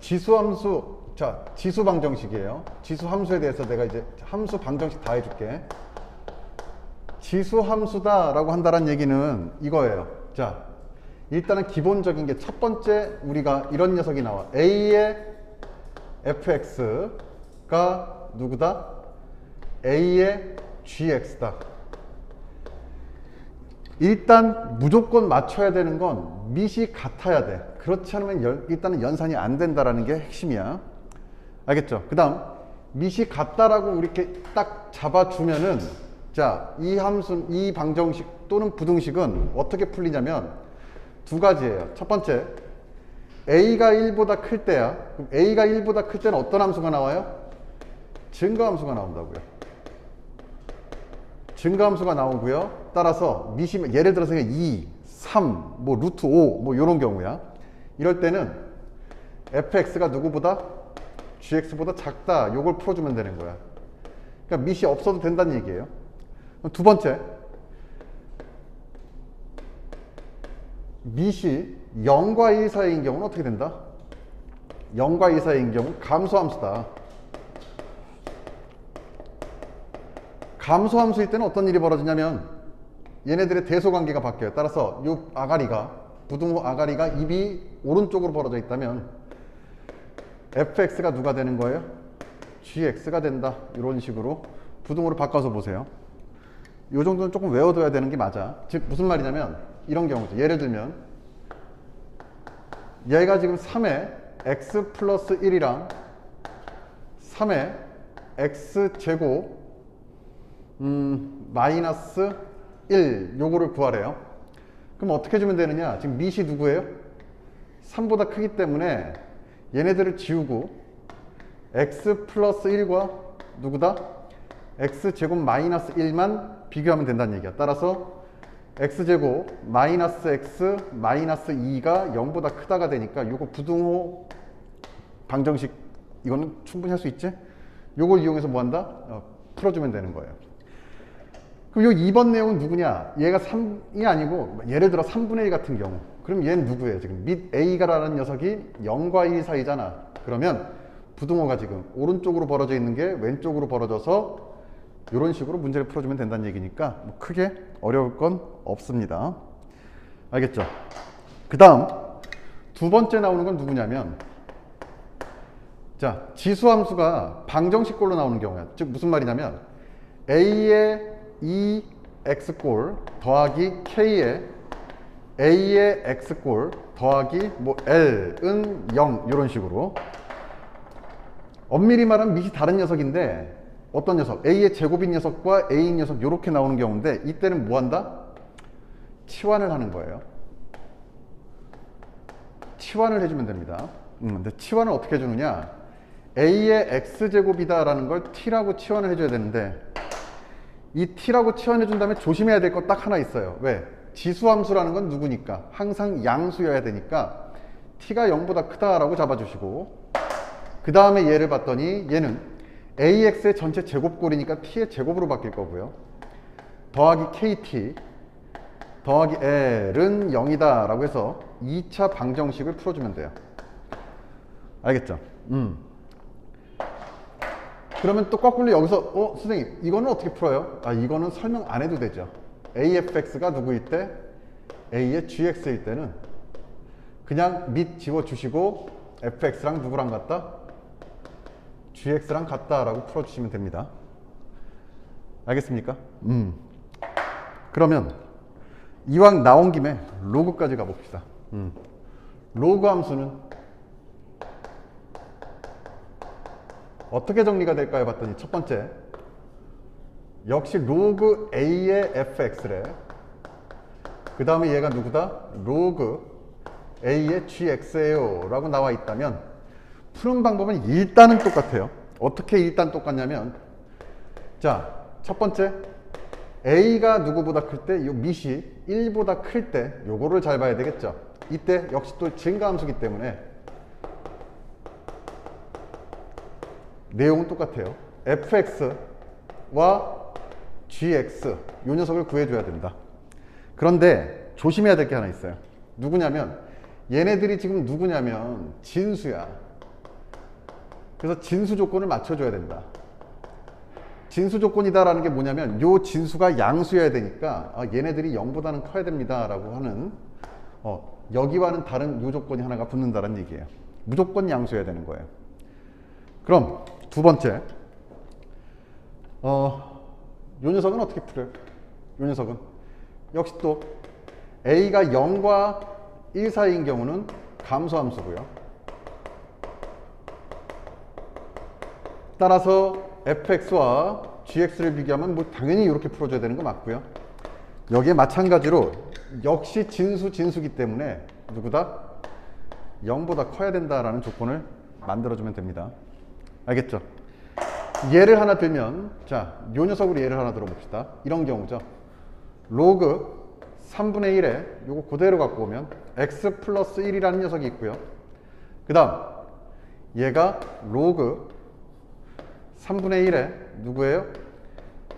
지수함수, 자, 지수 방정식이에요. 지수 함수에 대해서 내가 이제 함수 방정식 다 해줄게. 지수 함수다라고 한다는 얘기는 이거예요. 자, 일단은 기본적인 게 첫 번째 우리가 이런 녀석이 나와. A의 fx가 누구다? A의 gx다. 일단 무조건 맞춰야 되는 건 밑이 같아야 돼. 그렇지 않으면 일단은 연산이 안 된다라는 게 핵심이야. 알겠죠? 그 다음 밑이 같다라고 이렇게 딱 잡아주면은, 자, 이 함수, 이 방정식 또는 부등식은 어떻게 풀리냐면 두 가지예요. 첫 번째, a가 1보다 클 때야. 그럼 a가 1보다 클 때는 어떤 함수가 나와요? 증가함수가 나온다고요. 증가함수가 나오고요. 따라서 밑이 예를 들어서 2, 3, 뭐 루트 5, 뭐 이런 경우야. 이럴 때는 fx가 누구보다? gx보다 작다. 요걸 풀어주면 되는 거야. 그러니까 밑이 없어도 된다는 얘기예요. 두 번째, 밑이 0과 1 사이인 경우는 어떻게 된다? 0과 2 사이인 경우 감소함수다. 감소함수일 때는 어떤 일이 벌어지냐면 얘네들의 대소관계가 바뀌어요. 따라서 이 아가리가, 부등호 아가리가 입이 오른쪽으로 벌어져 있다면 fx가 누가 되는 거예요? gx가 된다. 이런 식으로 부등호를 바꿔서 보세요. 이 정도는 조금 외워둬야 되는 게 맞아. 즉 무슨 말이냐면 이런 경우죠. 예를 들면 얘가 지금 3에 x 플러스 1이랑 3에 x제곱 마이너스 1 요거를 구하래요. 그럼 어떻게 해주면 되느냐? 지금 밑이 누구예요? 3보다 크기 때문에 얘네들을 지우고 x 플러스 1과 누구다? x제곱 마이너스 1만 비교하면 된다는 얘기야. 따라서 x제곱 마이너스 x 마이너스 2가 0보다 크다가 되니까 요거 부등호 방정식 이거는 충분히 할 수 있지? 요걸 이용해서 뭐 한다? 풀어주면 되는 거예요. 그럼 요 2번 내용은 누구냐? 얘가 3이 아니고 예를 들어 3분의 1 같은 경우, 그럼 얘는 누구예요? 지금 밑 A가라는 녀석이 0과 1 사이잖아. 그러면 부등호가 지금 오른쪽으로 벌어져 있는 게 왼쪽으로 벌어져서 이런 식으로 문제를 풀어주면 된다는 얘기니까 뭐 크게 어려울 건 없습니다. 알겠죠? 그 다음 두 번째 나오는 건 누구냐면, 자, 지수함수가 방정식꼴로 나오는 경우야. 즉 무슨 말이냐면 A의 2x꼴 더하기 K의 A의 x꼴 더하기 뭐 L은 0 이런 식으로. 엄밀히 말하면 밑이 다른 녀석인데 어떤 녀석? A의 제곱인 녀석과 A인 녀석 이렇게 나오는 경우인데 이때는 뭐 한다? 치환을 하는 거예요. 치환을 해주면 됩니다. 근데 치환을 어떻게 해주느냐? A의 x제곱이다 라는 걸 t라고 치환을 해줘야 되는데 이 t라고 치환해 준 다음에 조심해야 될 거 딱 하나 있어요. 왜? 지수함수라는 건 누구니까? 항상 양수여야 되니까 t가 0보다 크다라고 잡아주시고, 그 다음에 얘를 봤더니 얘는 ax의 전체 제곱꼴이니까 t의 제곱으로 바뀔 거고요. 더하기 kt 더하기 l은 0이다 라고 해서 2차 방정식을 풀어주면 돼요. 알겠죠? 그러면 또 거꾸로 여기서 선생님 이거는 어떻게 풀어요? 이거는 설명 안 해도 되죠. afx가 누구일 때? a의 gx일 때는 그냥 밑 지워주시고 fx랑 누구랑 같다? gx랑 같다라고 풀어주시면 됩니다. 알겠습니까? 그러면 이왕 나온 김에 로그까지 가봅시다. 로그 함수는 어떻게 정리가 될까요? 봤더니 첫 번째, 역시 로그 A의 fx래. 그 다음에 얘가 누구다? 로그 A의 gx예요 라고 나와 있다면 푸는 방법은 일단은 똑같아요. 어떻게 일단 똑같냐면, 자, 첫 번째, A가 누구보다 클 때, 요 밑이 1보다 클 때 요거를 잘 봐야 되겠죠. 이때 역시 또 증가함수기 때문에 내용은 똑같아요. fx와 gx 요 녀석을 구해줘야 된다. 그런데 조심해야 될 게 하나 있어요. 누구냐면 얘네들이 지금 누구냐면 진수야. 그래서 진수 조건을 맞춰줘야 된다. 진수 조건이다라는 게 뭐냐면 요 진수가 양수여야 되니까 얘네들이 0보다는 커야 됩니다 라고 하는 여기와는 다른 요 조건이 하나가 붙는다는 얘기예요. 무조건 양수여야 되는 거예요. 그럼 두 번째, 요 녀석은 어떻게 풀어요? 요 녀석은 역시 또 a가 0과 1 사이인 경우는 감소함수고요. 따라서 fx와 gx를 비교하면 뭐 당연히 이렇게 풀어줘야 되는 거 맞고요. 여기에 마찬가지로 역시 진수기 때문에 누구다? 0보다 커야 된다라는 조건을 만들어주면 됩니다. 알겠죠? 예를 하나 들면, 자, 요 녀석으로 예를 하나 들어봅시다. 이런 경우죠. 로그 3분의 1에 요거 그대로 갖고 오면 x 플러스 1이라는 녀석이 있고요. 그 다음 얘가 로그 3분의 1에 누구예요?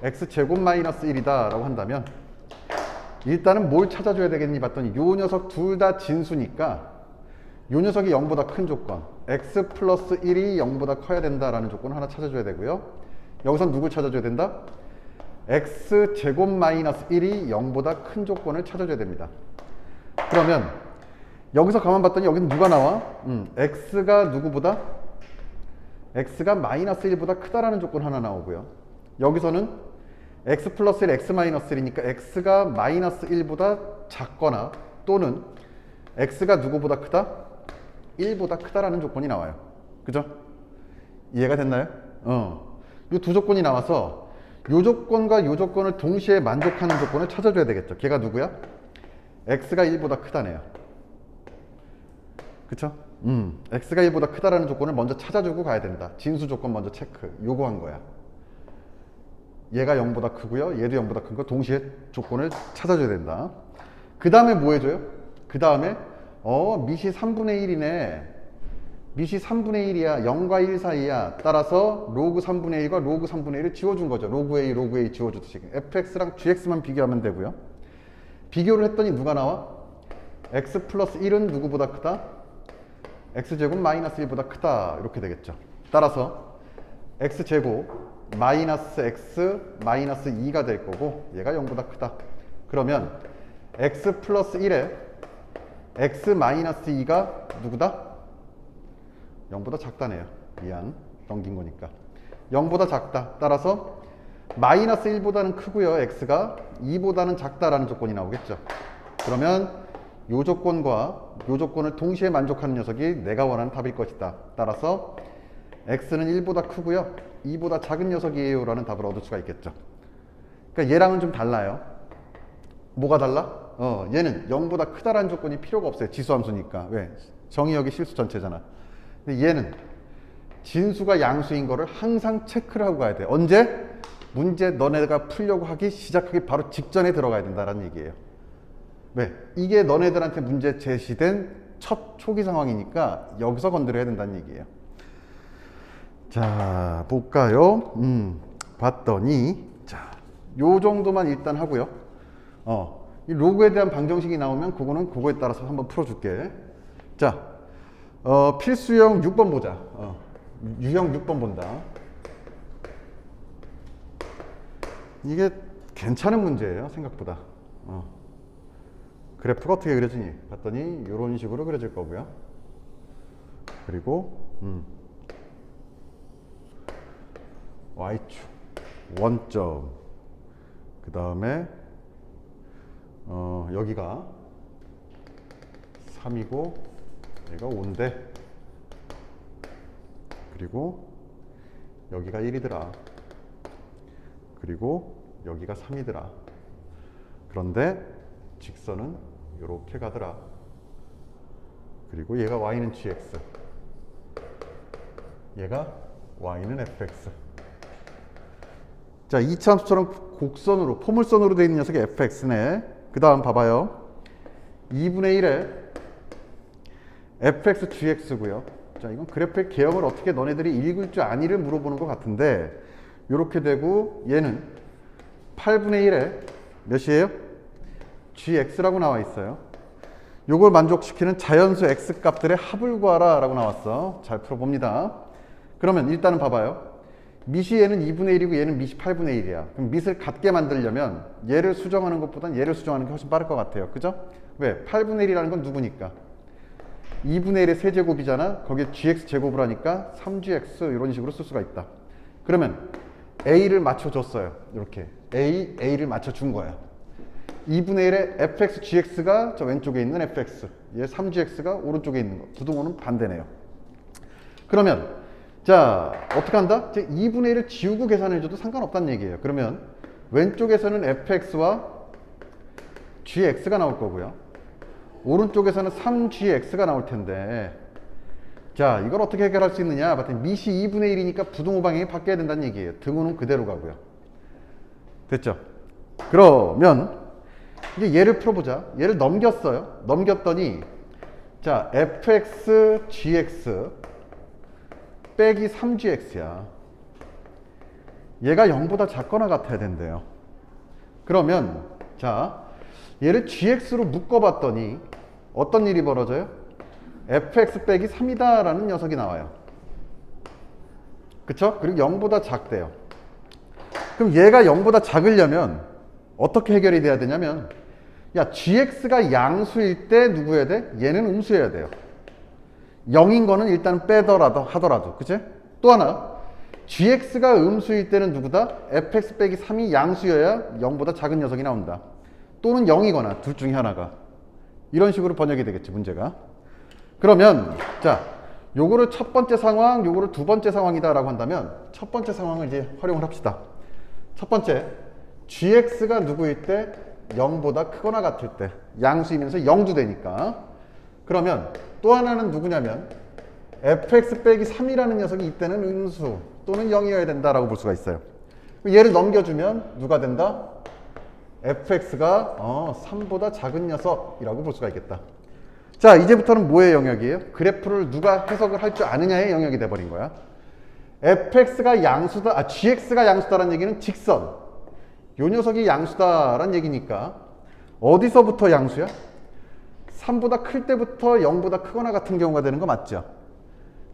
x제곱 마이너스 1이다 라고 한다면 일단은 뭘 찾아줘야 되겠니 봤더니 요 녀석 둘 다 진수니까 요 녀석이 0보다 큰 조건 x 플러스 1이 0보다 커야 된다라는 조건 하나 찾아줘야 되고요. 여기서 누굴 찾아줘야 된다? x제곱 마이너스 1이 0보다 큰 조건을 찾아줘야 됩니다. 그러면 여기서 가만 봤더니 여기는 누가 나와? x가 누구보다? x가 마이너스 1보다 크다라는 조건 하나 나오고요. 여기서는 x 플러스 1, x 마이너스 1이니까 x가 마이너스 1보다 작거나 또는 x가 누구보다 크다? 1보다 크다라는 조건이 나와요. 그죠? 이해가 됐나요? 이 두 조건이 나와서 이 조건과 이 조건을 동시에 만족하는 조건을 찾아줘야 되겠죠. 걔가 누구야? x가 1보다 크다네요. 그쵸? x가 1보다 크다라는 조건을 먼저 찾아주고 가야 된다. 진수 조건 먼저 체크, 요구한 거야. 얘가 0보다 크고요. 얘도 0보다 큰 거 동시에 조건을 찾아줘야 된다. 그 다음에 뭐 해줘요? 그 다음에 밑이 3분의 1이네. 밑이 3분의 1이야. 0과 1 사이야. 따라서 로그 3분의 1과 로그 3분의 1을 지워준 거죠. 로그 A, 로그 A 지워주듯이. fx랑 gx만 비교하면 되고요. 비교를 했더니 누가 나와? x 플러스 1은 누구보다 크다? x제곱 마이너스 1보다 크다. 이렇게 되겠죠. 따라서 x제곱 마이너스 x 마이너스 2가 될 거고 얘가 0보다 크다. 그러면 x 플러스 1에 x 마이너스 2가 누구다? 0보다 작다네요. 미안. 넘긴 거니까. 0보다 작다. 따라서 마이너스 1보다는 크고요. x가 2보다는 작다라는 조건이 나오겠죠. 그러면 이 조건과 이 조건을 동시에 만족하는 녀석이 내가 원하는 답일 것이다. 따라서 x는 1보다 크고요. 2보다 작은 녀석이에요 라는 답을 얻을 수가 있겠죠. 그러니까 얘랑은 좀 달라요. 뭐가 달라? 얘는 0보다 크다라는 조건이 필요가 없어요. 지수함수니까. 왜? 정의역이 실수 전체잖아. 근데 얘는 진수가 양수인 거를 항상 체크를 하고 가야 돼. 언제? 문제 너네가 풀려고 하기 시작하기 바로 직전에 들어가야 된다는 얘기예요. 왜? 이게 너네들한테 문제 제시된 첫 초기 상황이니까 여기서 건드려야 된다는 얘기예요. 자, 볼까요? 봤더니 자, 요 정도만 일단 하고요. 이 로그에 대한 방정식이 나오면 그거는 그거에 따라서 한번 풀어줄게. 자, 필수형 6번 보자. 유형 6번 본다. 이게 괜찮은 문제예요, 생각보다. 그래프가 어떻게 그려지니? 봤더니 이런 식으로 그려질 거고요. 그리고 y축 원점, 그 다음에 여기가 3이고 얘가 5인데 그리고 여기가 1이더라. 그리고 여기가 3이더라. 그런데 직선은 이렇게 가더라. 그리고 얘가 y는 gx, 얘가 y는 fx. 자, 이차함수처럼 곡선으로, 포물선으로 되어 있는 녀석이 fx네. 그 다음 봐봐요. 2분의 1에 fx gx고요. 자, 이건 그래프의 개형을 어떻게 너네들이 읽을 줄 아니를 물어보는 것 같은데 이렇게 되고 얘는 8분의 1에 몇이에요? gx라고 나와 있어요. 요걸 만족시키는 자연수 x 값들의 합을 구하라 라고 나왔어. 잘 풀어봅니다. 그러면 일단은 봐봐요. 밑이 얘는 2분의 1이고 얘는 밑이 8분의 1이야. 그럼 밑을 같게 만들려면 얘를 수정하는 것보단 얘를 수정하는 게 훨씬 빠를 것 같아요. 그죠? 왜? 8분의 1이라는 건 누구니까? 2분의 1의 세제곱이잖아. 거기에 gx 제곱을 하니까 3gx 이런 식으로 쓸 수가 있다. 그러면 a를 맞춰줬어요. 이렇게 a를 맞춰준 거야. 2분의 1의 fx gx가 저 왼쪽에 있는 fx, 얘 3gx가 오른쪽에 있는 거. 부등호는 반대네요. 그러면 자, 어떻게 한다? 2분의 1을 지우고 계산해줘도 상관없다는 얘기예요. 그러면 왼쪽에서는 fx와 gx가 나올 거고요. 오른쪽에서는 3gx가 나올 텐데, 자, 이걸 어떻게 해결할 수 있느냐? 봤더니 밑이 2분의 1이니까 부등호 방향이 바뀌어야 된다는 얘기예요. 등호는 그대로 가고요. 됐죠? 그러면 이제 얘를 풀어보자. 얘를 넘겼어요. 넘겼더니 자, fx gx 빼기 3gx야. 얘가 0보다 작거나 같아야 된대요. 그러면 자, 얘를 gx로 묶어봤더니 어떤 일이 벌어져요? fx 빼기 3이다 라는 녀석이 나와요. 그쵸? 그리고 0보다 작대요. 그럼 얘가 0보다 작으려면 어떻게 해결이 돼야 되냐면, 야, gx가 양수일 때 누구여야 돼? 얘는 음수여야 돼요. 0인 거는 일단 빼더라도 하더라도, 그치? 또 하나, gx가 음수일 때는 누구다? fx 빼기 3이 양수여야 0보다 작은 녀석이 나온다. 또는 0이거나 둘 중에 하나가. 이런 식으로 번역이 되겠지, 문제가. 그러면 자, 요거를 첫 번째 상황, 요거를 두 번째 상황이다 라고 한다면 첫 번째 상황을 이제 활용을 합시다. 첫 번째, gx가 누구일 때? 0보다 크거나 같을 때. 양수이면서 0도 되니까. 그러면 또 하나는 누구냐면 fx 빼기 3이라는 녀석이 이때는 음수 또는 0이어야 된다라고 볼 수가 있어요. 얘를 넘겨주면 누가 된다? fx가 3보다 작은 녀석이라고 볼 수가 있겠다. 자, 이제부터는 뭐의 영역이에요? 그래프를 누가 해석을 할 줄 아느냐의 영역이 돼버린 거야. fx가 양수다, gx가 양수다라는 얘기는 직선, 요 녀석이 양수다라는 얘기니까 어디서부터 양수야? 3보다 클 때부터 0보다 크거나 같은 경우가 되는 거 맞죠?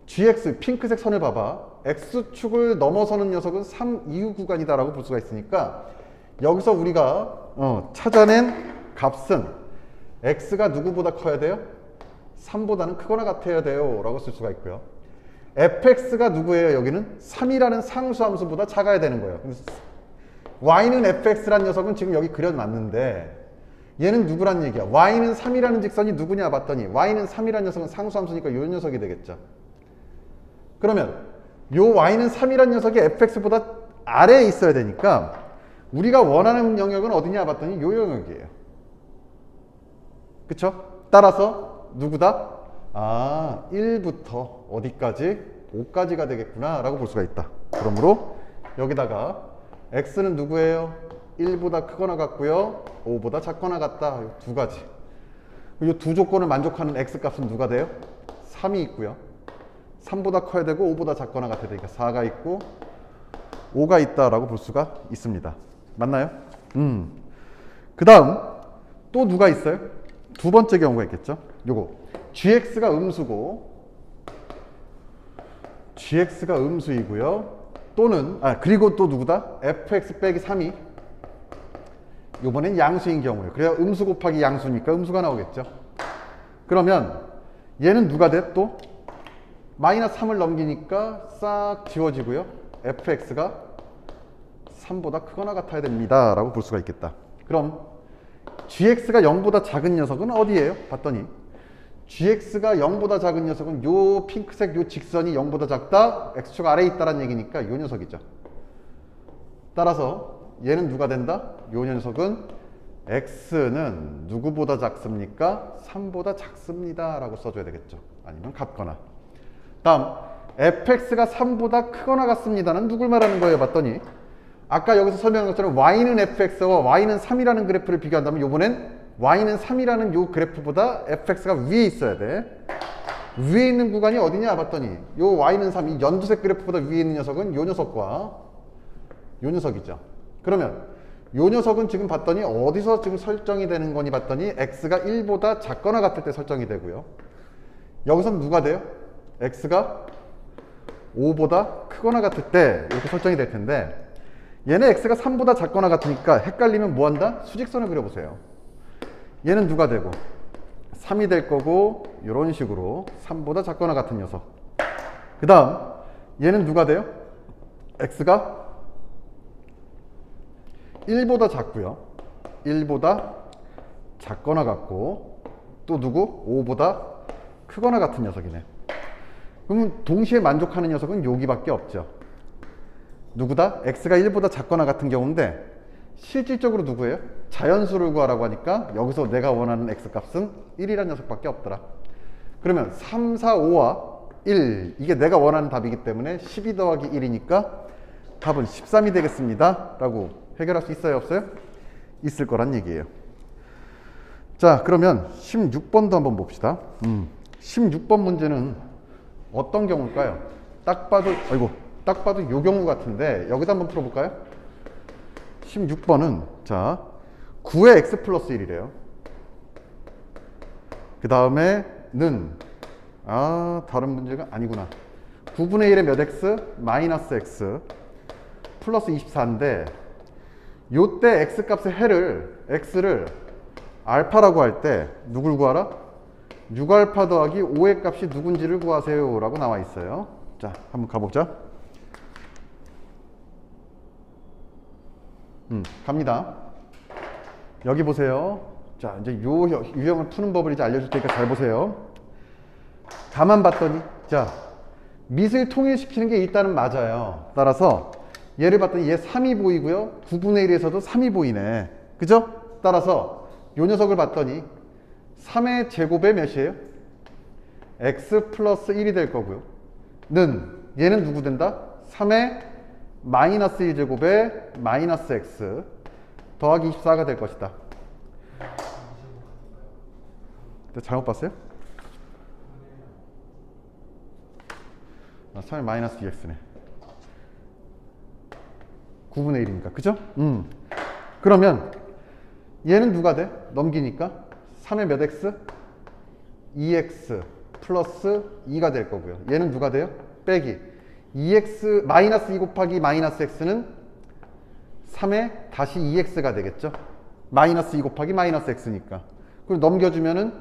gx, 핑크색 선을 봐봐. x축을 넘어서는 녀석은 3 이후 구간이다 라고 볼 수가 있으니까 여기서 우리가 찾아낸 값은 x가 누구보다 커야 돼요? 3보다는 크거나 같아야 돼요 라고 쓸 수가 있고요. fx가 누구예요? 여기는 3이라는 상수함수보다 작아야 되는 거예요. y는 fx란 녀석은 지금 여기 그려놨는데 얘는 누구란 얘기야? y는 3이라는 직선이 누구냐 봤더니 y는 3이라는 녀석은 상수함수니까 요 녀석이 되겠죠. 그러면 요 y는 3이라는 녀석이 fx보다 아래에 있어야 되니까 우리가 원하는 영역은 어디냐 봤더니 요 영역이에요. 그쵸? 따라서 누구다? 1부터 어디까지? 5까지가 되겠구나 라고 볼 수가 있다. 그러므로 여기다가 x는 누구예요? 1보다 크거나 같고요, 5보다 작거나 같다. 이 두 가지. 이 두 조건을 만족하는 x값은 누가 돼요? 3이 있고요, 3보다 커야 되고 5보다 작거나 같아야 되니까 4가 있고 5가 있다라고 볼 수가 있습니다. 맞나요? 그 다음 또 누가 있어요? 두 번째 경우가 있겠죠. 요거 gx가 음수고, gx가 음수이고요, 또는 그리고 또 누구다? fx 빼기 3이 요번엔 양수인 경우예요. 그래야 음수 곱하기 양수니까 음수가 나오겠죠. 그러면 얘는 누가 돼? 또 마이너스 3을 넘기니까 싹 지워지고요, fx가 3보다 크거나 같아야 됩니다 라고 볼 수가 있겠다. 그럼 gx가 0보다 작은 녀석은 어디예요? 봤더니 gx가 0보다 작은 녀석은 요 핑크색 요 직선이 0보다 작다, x축 아래에 있다라는 얘기니까 요 녀석이죠. 따라서 얘는 누가 된다? 요 녀석은 x는 누구보다 작습니까? 3보다 작습니다 라고 써줘야 되겠죠. 아니면 같거나. 다음 fx가 3보다 크거나 같습니다는 누굴 말하는 거예요? 봤더니 아까 여기서 설명한 것처럼 y는 fx와 y는 3이라는 그래프를 비교한다면 요번엔 y는 3이라는 요 그래프보다 fx가 위에 있어야 돼. 위에 있는 구간이 어디냐 봤더니 요 y는 3, 이 연두색 그래프보다 위에 있는 녀석은 요 녀석과 요 녀석이죠. 그러면 요 녀석은 지금 봤더니 어디서 지금 설정이 되는 거니 봤더니 x가 1보다 작거나 같을 때 설정이 되고요, 여기서는 누가 돼요? x가 5보다 크거나 같을 때 이렇게 설정이 될 텐데, 얘네 x가 3보다 작거나 같으니까 헷갈리면 뭐 한다? 수직선을 그려보세요. 얘는 누가 되고 3이 될 거고, 이런 식으로 3보다 작거나 같은 녀석. 그 다음 얘는 누가 돼요? x가 1보다 작고요, 1보다 작거나 같고, 또 누구? 5보다 크거나 같은 녀석이네. 그러면 동시에 만족하는 녀석은 여기밖에 없죠. 누구다? x가 1보다 작거나 같은 경우인데, 실질적으로 누구예요? 자연수를 구하라고 하니까 여기서 내가 원하는 x값은 1이라는 녀석밖에 없더라. 그러면 3, 4, 5와 1, 이게 내가 원하는 답이기 때문에 12 더하기 1이니까 답은 13이 되겠습니다 라고 해결할 수 있어요, 없어요? 있을 거란 얘기예요. 자, 그러면 16번도 한번 봅시다. 16번 문제는 어떤 경우일까요? 딱 봐도 요 경우 같은데, 여기다 한번 풀어볼까요? 16번은 자 9의 x 플러스 1이래요. 그 다음에 는 다른 문제가 아니구나. 9분의 1의 몇 x? 마이너스 x 플러스 24인데, 요때 x 값의 해를 x를 알파라고 할 때 누굴 구하라? 6알파 더하기 5의 값이 누군지를 구하세요 라고 나와 있어요. 자, 한번 가보자. 갑니다. 여기 보세요. 자, 이제 요 유형을 푸는 법을 이제 알려줄 테니까 잘 보세요. 가만 봤더니, 자, 밑을 통일시키는 게 일단은 맞아요. 따라서 얘를 봤더니 얘 3이 보이고요, 9분의 1에서도 3이 보이네. 그죠? 따라서 요 녀석을 봤더니 3의 제곱에 몇이에요? x 플러스 1이 될 거고요. 얘는 누구 된다? 3의 마이너스 1제곱에 마이너스 x 더하기 24가 될 것이다. 잘못 봤어요? 3의 마이너스 2x네. 9분의 1이니까. 그죠? 그러면 얘는 누가 돼? 넘기니까 3의 몇 x? 2x 플러스 2가 될 거고요. 얘는 누가 돼요? 빼기 2x 마이너스 2 곱하기 마이너스 x는 3의 다시 2x가 되겠죠. 마이너스 2 곱하기 마이너스 x니까. 그리고 넘겨주면은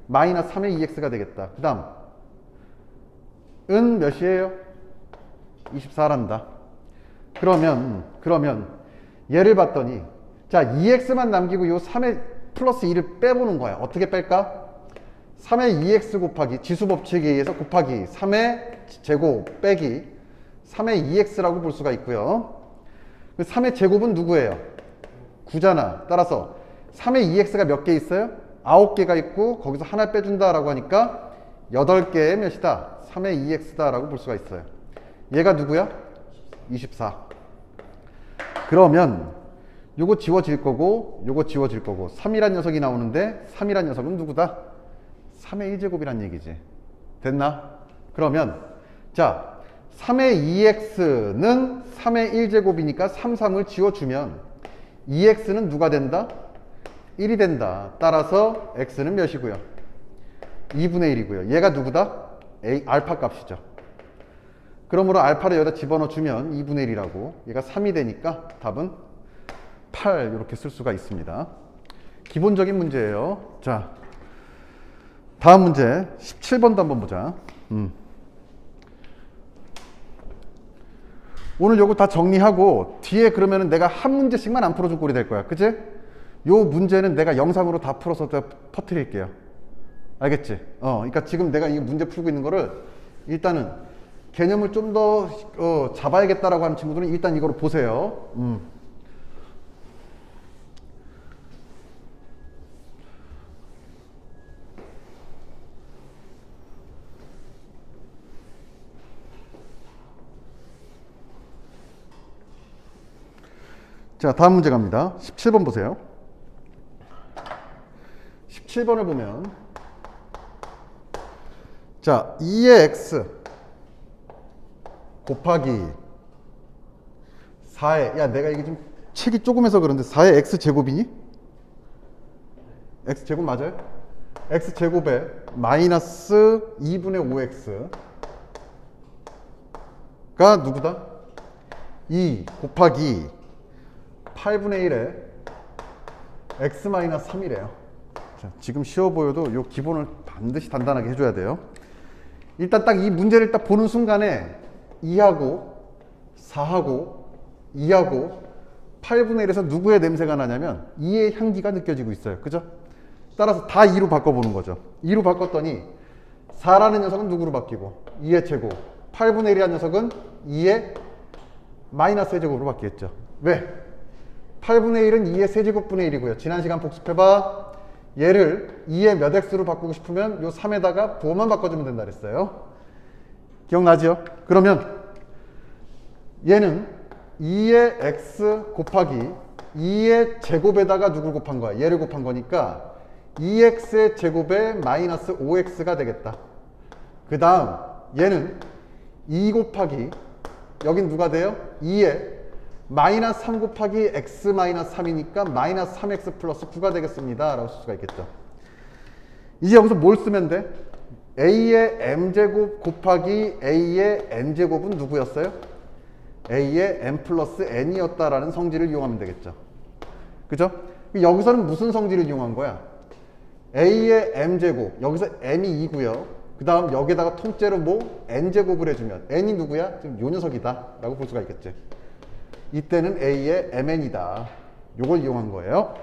마이너스 3의 2x가 되겠다. 그 다음 은 몇이에요? 24란다. 그러면 얘를 봤더니, 자, 2x만 남기고 요 3의 플러스 2를 빼보는 거야. 어떻게 뺄까? 3의 2x 곱하기 지수법칙에 의해서 곱하기 3의 제곱 빼기 3의 2x라고 볼 수가 있고요. 3의 제곱은 누구예요? 9잖아. 따라서 3의 2x가 몇 개 있어요? 9개가 있고, 거기서 하나 빼준다라고 하니까 8개의 몇이다? 3의 2x다 라고 볼 수가 있어요. 얘가 누구야? 24. 그러면 요거 지워질 거고 요거 지워질 거고 3이란 녀석이 나오는데, 3이란 녀석은 누구다? 3의 1제곱이란 얘기지. 됐나? 그러면 자, 3의 2x는 3의 1제곱이니까 3, 3을 지워주면 2x는 누가 된다? 1이 된다. 따라서 x는 몇이고요? 2분의 1이고요. 얘가 누구다? 알파 값이죠. 그러므로 알파를 여기다 집어넣어주면 2분의 1이라고, 얘가 3이 되니까 답은 8 이렇게 쓸 수가 있습니다. 기본적인 문제예요. 자, 다음 문제 17번도 한번 보자. 오늘 요거 다 정리하고 뒤에 그러면은 내가 한 문제씩만 안 풀어준 꼴이 될 거야. 그치? 요 문제는 내가 영상으로 다 풀어서 퍼뜨릴게요. 알겠지? 그러니까 지금 내가 이 문제 풀고 있는 거를 일단은 개념을 좀 더 잡아야겠다라고 하는 친구들은 일단 이거를 보세요. 자, 다음 문제 갑니다. 17번 보세요. 17번을 보면, 자, 2의 x 곱하기 4의, 야, 내가 이게 좀 책이 조금해서 그런데 4의 x제곱이니? x제곱 맞아요? x제곱에 마이너스 2분의 5x 누구다? 2 곱하기 8분의 1에 x-3이래요. 자, 지금 쉬워 보여도 이 기본을 반드시 단단하게 해줘야 돼요. 일단 딱 이 문제를 딱 보는 순간에 2하고 4하고 2하고 8분의 1에서 누구의 냄새가 나냐면 2의 향기가 느껴지고 있어요. 그죠? 따라서 다 2로 바꿔보는 거죠. 2로 바꿨더니 4라는 녀석은 누구로 바뀌고 2의 제곱, 8분의 1이라는 녀석은 2의 마이너스 세제곱으로 바뀌겠죠. 왜? 8분의 1은 2의 세제곱분의 1이고요. 지난 시간 복습해봐. 얘를 2의 몇 x로 바꾸고 싶으면 요 3에다가 부호만 바꿔주면 된다 그랬어요. 기억나죠? 그러면 얘는 2의 x 곱하기 2의 제곱에다가 누굴 곱한 거야? 얘를 곱한 거니까 2x의 제곱에 마이너스 5x가 되겠다. 그 다음 얘는 2 곱하기 여긴 누가 돼요? 2에 마이너스 3 곱하기 x 마이너스 3이니까 마이너스 3x 플러스 9가 되겠습니다 라고 쓸 수가 있겠죠. 이제 여기서 뭘 쓰면 돼? a의 m제곱 곱하기 a의 n제곱은 누구였어요? a의 m 플러스 n이었다라는 성질을 이용하면 되겠죠. 그죠? 여기서는 무슨 성질을 이용한 거야? a의 m제곱, 여기서 m이 2고요. 그 다음 여기다가 통째로 뭐 n제곱을 해주면 n이 누구야? 지금 요 녀석이다 라고 볼 수가 있겠지. 이때는 a의 mn이다. 요걸 이용한 거예요.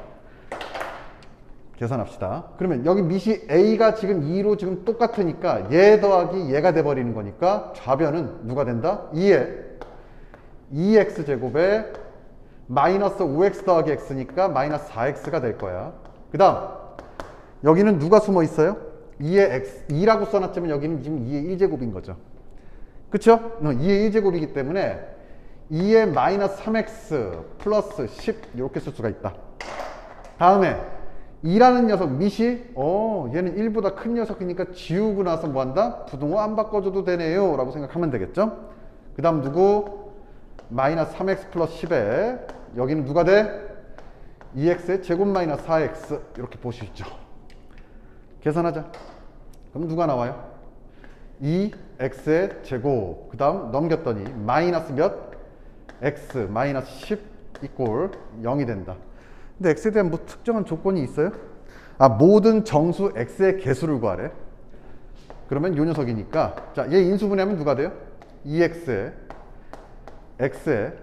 계산합시다. 그러면 여기 밑이 a가 지금 2로 지금 똑같으니까 얘 더하기 얘가 돼버리는 거니까 좌변은 누가 된다? 2의 2x제곱에 마이너스 5x 더하기 x니까 마이너스 4x가 될 거야. 그 다음 여기는 누가 숨어 있어요? 2의 x, 2라고 써놨지만 여기는 지금 2의 1제곱인 거죠. 그쵸? 2의 1제곱이기 때문에 2의 마이너스 3x 플러스 10 이렇게 쓸 수가 있다. 다음에 2라는 녀석 밑이 얘는 1보다 큰 녀석이니까 지우고 나서 뭐한다? 부등호 안 바꿔줘도 되네요 라고 생각하면 되겠죠. 그 다음 누구? 마이너스 3x 플러스 10에 여기는 누가 돼? 2x의 제곱 마이너스 4x 이렇게 볼 수 있죠. 계산하자. 그럼 누가 나와요? 2x의 제곱 그 다음 넘겼더니 마이너스 몇? x 마이너스 10 이꼴 0이 된다. 근데 x에 대한 뭐 특정한 조건이 있어요? 모든 정수 x의 개수를 구하래. 그러면 요 녀석이니까 자, 얘 인수분해하면 누가 돼요? 2x에 x에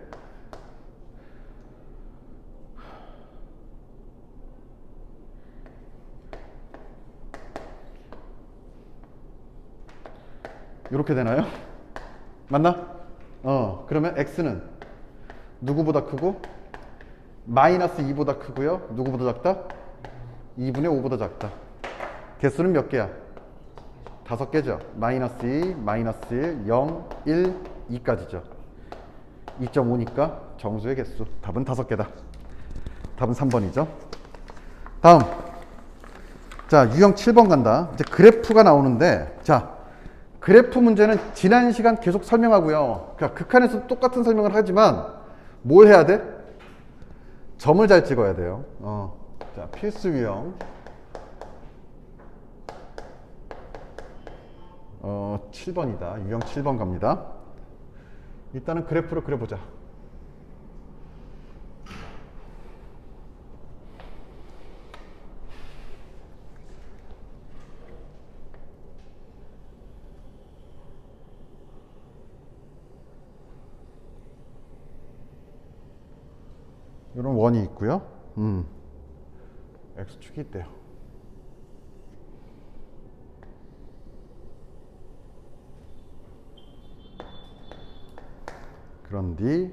이렇게 되나요? 맞나? 그러면 x는 누구보다 크고 마이너스 2보다 크고요. 누구보다 작다? 2분의 5보다 작다. 개수는 몇 개야? 5개죠. 마이너스 2, 마이너스 1, 0, 1, 2까지죠. 2.5니까 정수의 개수. 답은 5개다. 답은 3번이죠. 다음. 자, 유형 7번 간다. 이제 그래프가 나오는데, 자, 그래프 문제는 지난 시간 계속 설명하고요. 그러니까 극한에서 똑같은 설명을 하지만 뭘 해야 돼? 점을 잘 찍어야 돼요. 자, 필수 유형. 7번이다. 유형 7번 갑니다. 일단은 그래프를 그려보자. 이런 원이 있고요. X축이 있대요. 그런 뒤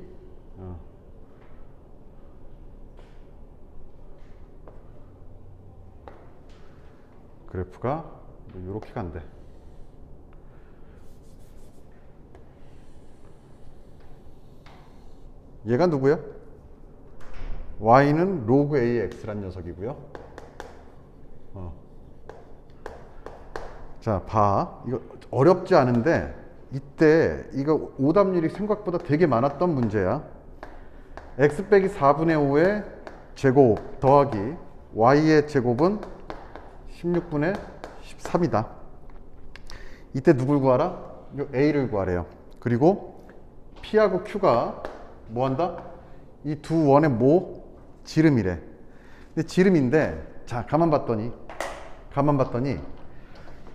그래프가 이렇게 간대. 얘가 누구야? y는 로그 ax라는 녀석이고요. 자, 봐. 이거 어렵지 않은데 이때 이거 오답률이 생각보다 되게 많았던 문제야. x 빼기 4분의 5의 제곱 더하기 y의 제곱은 16분의 13이다. 이때 누굴 구하라? 요 a를 구하래요. 그리고 P하고 Q가 뭐한다? 이 두 원의 지름이래. 근데 지름인데, 자, 가만 봤더니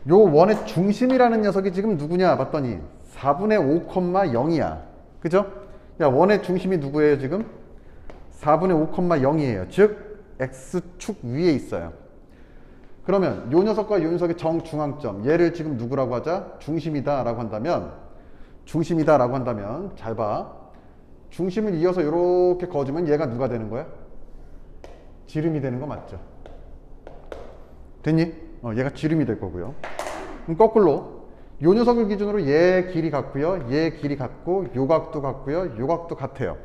요 원의 중심이라는 녀석이 지금 누구냐 봤더니 4분의 5,0이야. 그죠? 야, 원의 중심이 누구예요, 지금? 4분의 5,0이에요. 즉, X축 위에 있어요. 그러면 요 녀석과 요 녀석의 정중앙점, 얘를 지금 누구라고 하자? 중심이다라고 한다면, 잘 봐. 중심을 이어서 이렇게 거주면 얘가 누가 되는 거야? 지름이 되는 거 맞죠? 됐니? 얘가 지름이 될 거고요. 그럼 거꾸로 요 녀석을 기준으로 얘 길이 같고요, 얘 길이 같고, 요 각도 같고요, 요 각도 같아요.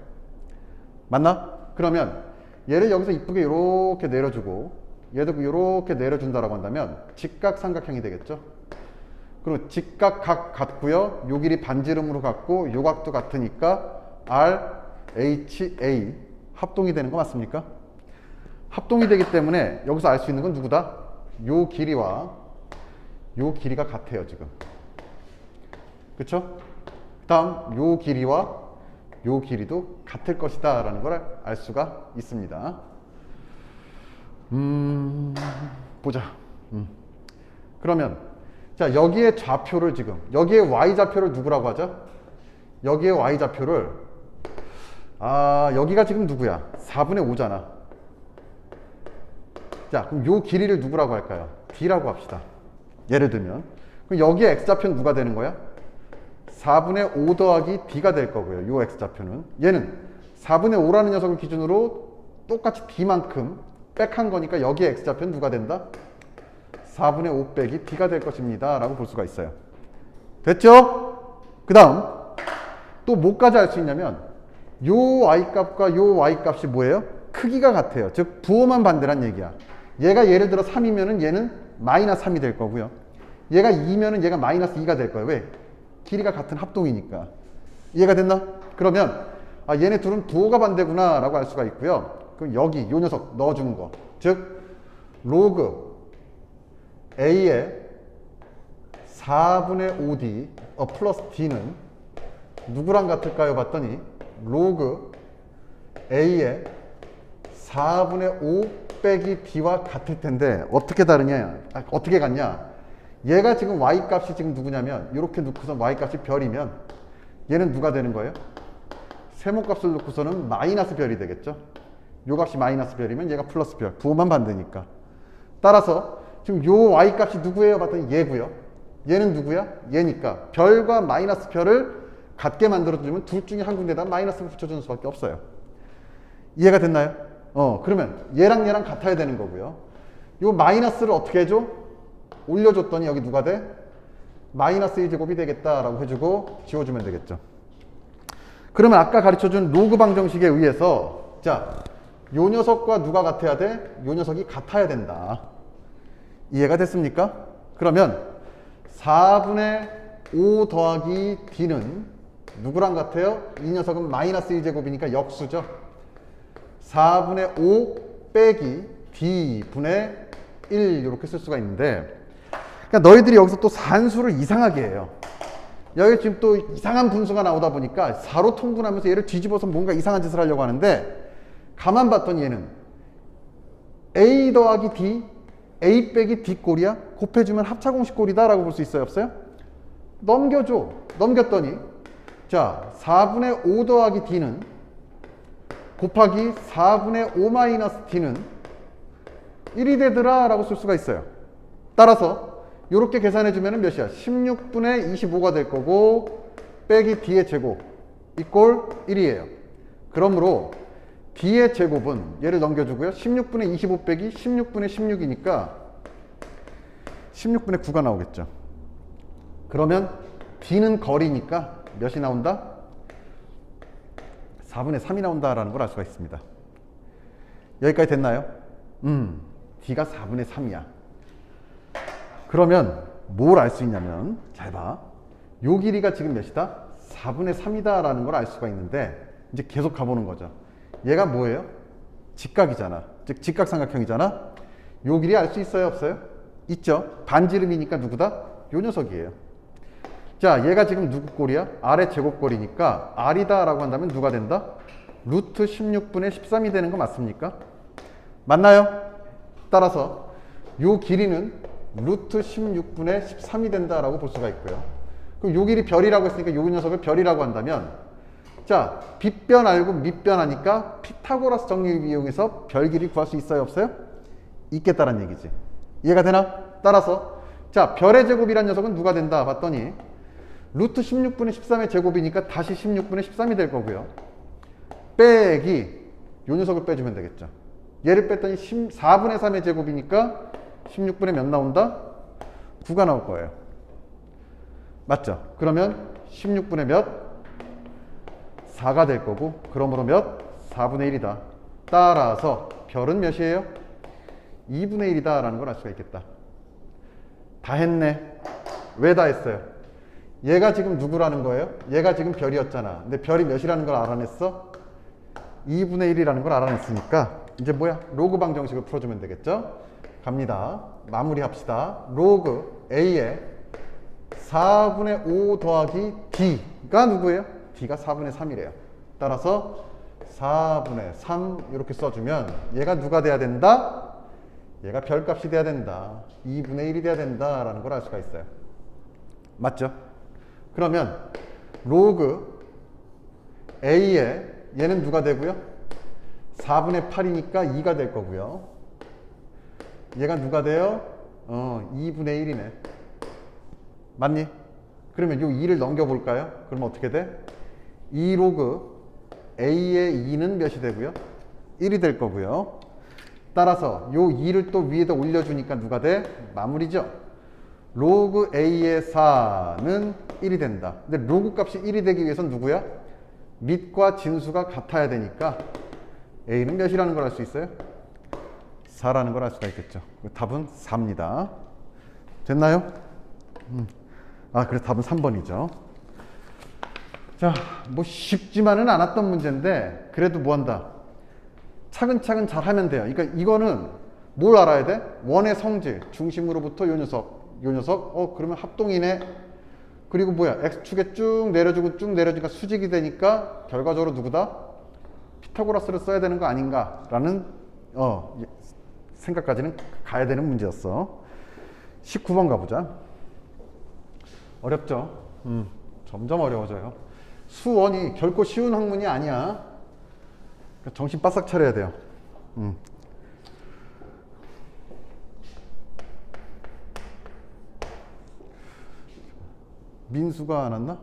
맞나? 그러면 얘를 여기서 이쁘게 이렇게 내려주고 얘도 이렇게 내려준다라고 한다면 직각삼각형이 되겠죠? 그리고 직각각 같고요, 요 길이 반지름으로 같고, 요 각도 같으니까 RHA 합동이 되는 거 맞습니까? 합동이 되기 때문에 여기서 알 수 있는 건 누구다? 요 길이와 요 길이가 같아요, 지금. 그쵸? 그 다음 요 길이와 요 길이도 같을 것이다 라는 걸 알 수가 있습니다. 보자. 그러면 자, 여기에 좌표를 지금, 여기에 y좌표를 누구라고 하죠? 여기에 y좌표를 여기가 지금 누구야? 4분의 5잖아. 자, 그럼 요 길이를 누구라고 할까요? d라고 합시다. 예를 들면 그럼 여기에 x좌표는 누가 되는 거야? 4분의 5 더하기 d가 될 거고요. 요 x좌표는 얘는 4분의 5라는 녀석을 기준으로 똑같이 d만큼 백한 거니까 여기에 x좌표는 누가 된다? 4분의 5 빼기 d가 될 것입니다 라고 볼 수가 있어요. 됐죠? 그 다음 또 뭐까지 알 수 있냐면 요 y값과 요 y값이 뭐예요? 크기가 같아요. 즉 부호만 반대란 얘기야. 얘가 예를 들어 3이면은 얘는 마이너스 3이 될 거고요. 얘가 2면은 얘가 마이너스 2가 될 거예요. 왜? 길이가 같은 합동이니까. 이해가 됐나? 그러면 얘네 둘은 부호가 반대구나 라고 알 수가 있고요. 그럼 여기 요 녀석 넣어주는 거, 즉 로그 A의 4분의 5D 플러스 D는 누구랑 같을까요? 봤더니 로그 A의 4분의 5 빼기 D와 같을 텐데 어떻게 다르냐? 어떻게 같냐? 얘가 지금 Y값이 지금 누구냐면 이렇게 놓고서 Y값이 별이면 얘는 누가 되는 거예요? 세모값을 놓고서는 마이너스 별이 되겠죠? 요 값이 마이너스 별이면 얘가 플러스 별, 부호만 반대니까. 따라서 지금 요 Y값이 누구예요? 봤더니 얘고요. 얘는 누구야? 얘니까 별과 마이너스 별을 같게 만들어주면 둘 중에 한 군데다 마이너스를 붙여주는 수밖에 없어요. 이해가 됐나요? 그러면 얘랑 얘랑 같아야 되는 거고요. 요 마이너스를 어떻게 해줘? 올려줬더니 여기 누가 돼? 마이너스 1제곱이 되겠다라고 해주고 지워주면 되겠죠. 그러면 아까 가르쳐준 로그 방정식에 의해서 자, 요 녀석과 누가 같아야 돼? 요 녀석이 같아야 된다. 이해가 됐습니까? 그러면 4분의 5 더하기 d는 누구랑 같아요? 이 녀석은 마이너스 1제곱이니까 역수죠. 4분의 5 빼기 d분의 1 이렇게 쓸 수가 있는데, 그러니까 너희들이 여기서 또 산수를 이상하게 해요. 여기 지금 또 이상한 분수가 나오다 보니까 4로 통분하면서 얘를 뒤집어서 뭔가 이상한 짓을 하려고 하는데, 가만 봤더니 얘는 a 더하기 d, a 빼기 d 꼴이야? 곱해주면 합차공식 꼴이다 라고 볼 수 있어요? 없어요? 넘겨줘. 넘겼더니 자, 4분의 5 더하기 d는 곱하기 4분의 5 마이너스 d는 1이 되더라 라고 쓸 수가 있어요. 따라서 이렇게 계산해주면 몇이야? 16분의 25가 될 거고 빼기 d의 제곱 이꼴 1이에요. 그러므로 d의 제곱은 얘를 넘겨주고요. 16분의 25 빼기 16분의 16이니까 16분의 9가 나오겠죠. 그러면 d는 거리니까 몇이 나온다? 4분의 3이 나온다라는 걸 알 수가 있습니다. 여기까지 됐나요? d가 4분의 3이야. 그러면 뭘 알 수 있냐면 잘 봐. 요 길이가 지금 몇이다? 4분의 3이다 라는 걸 알 수가 있는데 이제 계속 가보는 거죠. 얘가 뭐예요? 직각이잖아. 즉 직각삼각형이잖아. 요 길이 알 수 있어요? 없어요? 있죠. 반지름이니까 누구다? 요 녀석이에요. 자, 얘가 지금 누구 꼴이야? R의 제곱꼴이니까 R이다 라고 한다면 누가 된다? 루트 16분의 13이 되는 거 맞습니까? 맞나요? 따라서 요 길이는 루트 16분의 13이 된다라고 볼 수가 있고요. 그럼 요 길이 별이라고 했으니까 요 녀석을 별이라고 한다면, 자, 빗변 알고 밑변 하니까 피타고라스 정리를 이용해서 별 길이 구할 수 있어요, 없어요? 있겠다는 얘기지. 이해가 되나? 따라서 자, 별의 제곱이란 녀석은 누가 된다 봤더니 루트 16분의 13의 제곱이니까 다시 16분의 13이 될 거고요. 빼기 요 녀석을 빼주면 되겠죠. 얘를 뺐더니 4분의 3의 제곱이니까 16분의 몇 나온다? 9가 나올 거예요. 맞죠? 그러면 16분의 몇? 4가 될 거고, 그러므로 몇? 4분의 1이다. 따라서 별은 몇이에요? 2분의 1이다 라는 걸 알 수가 있겠다. 다 했네. 왜 다 했어요? 얘가 지금 누구라는 거예요? 얘가 지금 별이었잖아. 근데 별이 몇이라는 걸 알아냈어? 2분의 1이라는 걸 알아냈으니까 이제 뭐야? 로그 방정식을 풀어주면 되겠죠? 갑니다. 마무리합시다. 로그 A에 4분의 5 더하기 D가 누구예요? D가 4분의 3이래요. 따라서 4분의 3 이렇게 써주면 얘가 누가 돼야 된다? 얘가 별값이 돼야 된다. 2분의 1이 돼야 된다라는 걸 알 수가 있어요. 맞죠? 그러면 로그 A에 얘는 누가 되고요? 4분의 8이니까 2가 될 거고요. 얘가 누가 돼요? 2분의 1이네. 맞니? 그러면 요 2를 넘겨볼까요? 그러면 어떻게 돼? 2 로그 A의 2는 몇이 되고요? 1이 될 거고요. 따라서 요 2를 또 위에다 올려주니까 누가 돼? 마무리죠. 로그 A의 4는 1이 된다. 근데 로그 값이 1이 되기 위해서는 누구야? 밑과 진수가 같아야 되니까 A는 몇이라는 걸 알 수 있어요? 4라는 걸 알 수가 있겠죠. 답은 4입니다. 됐나요? 그래서 답은 3번이죠. 자, 뭐 쉽지만은 않았던 문제인데 그래도 뭐 한다? 차근차근 잘 하면 돼요. 그러니까 이거는 뭘 알아야 돼? 원의 성질, 중심으로부터 요 녀석, 그러면 합동이네. 그리고 뭐야? X축에 쭉 내려주고 쭉 내려주니까 수직이 되니까 결과적으로 누구다? 피타고라스를 써야 되는 거 아닌가? 라는 생각까지는 가야 되는 문제였어. 19번 가보자. 어렵죠? 점점 어려워져요. 수원이 결코 쉬운 학문이 아니야. 정신 바싹 차려야 돼요. 민수가 안 왔나?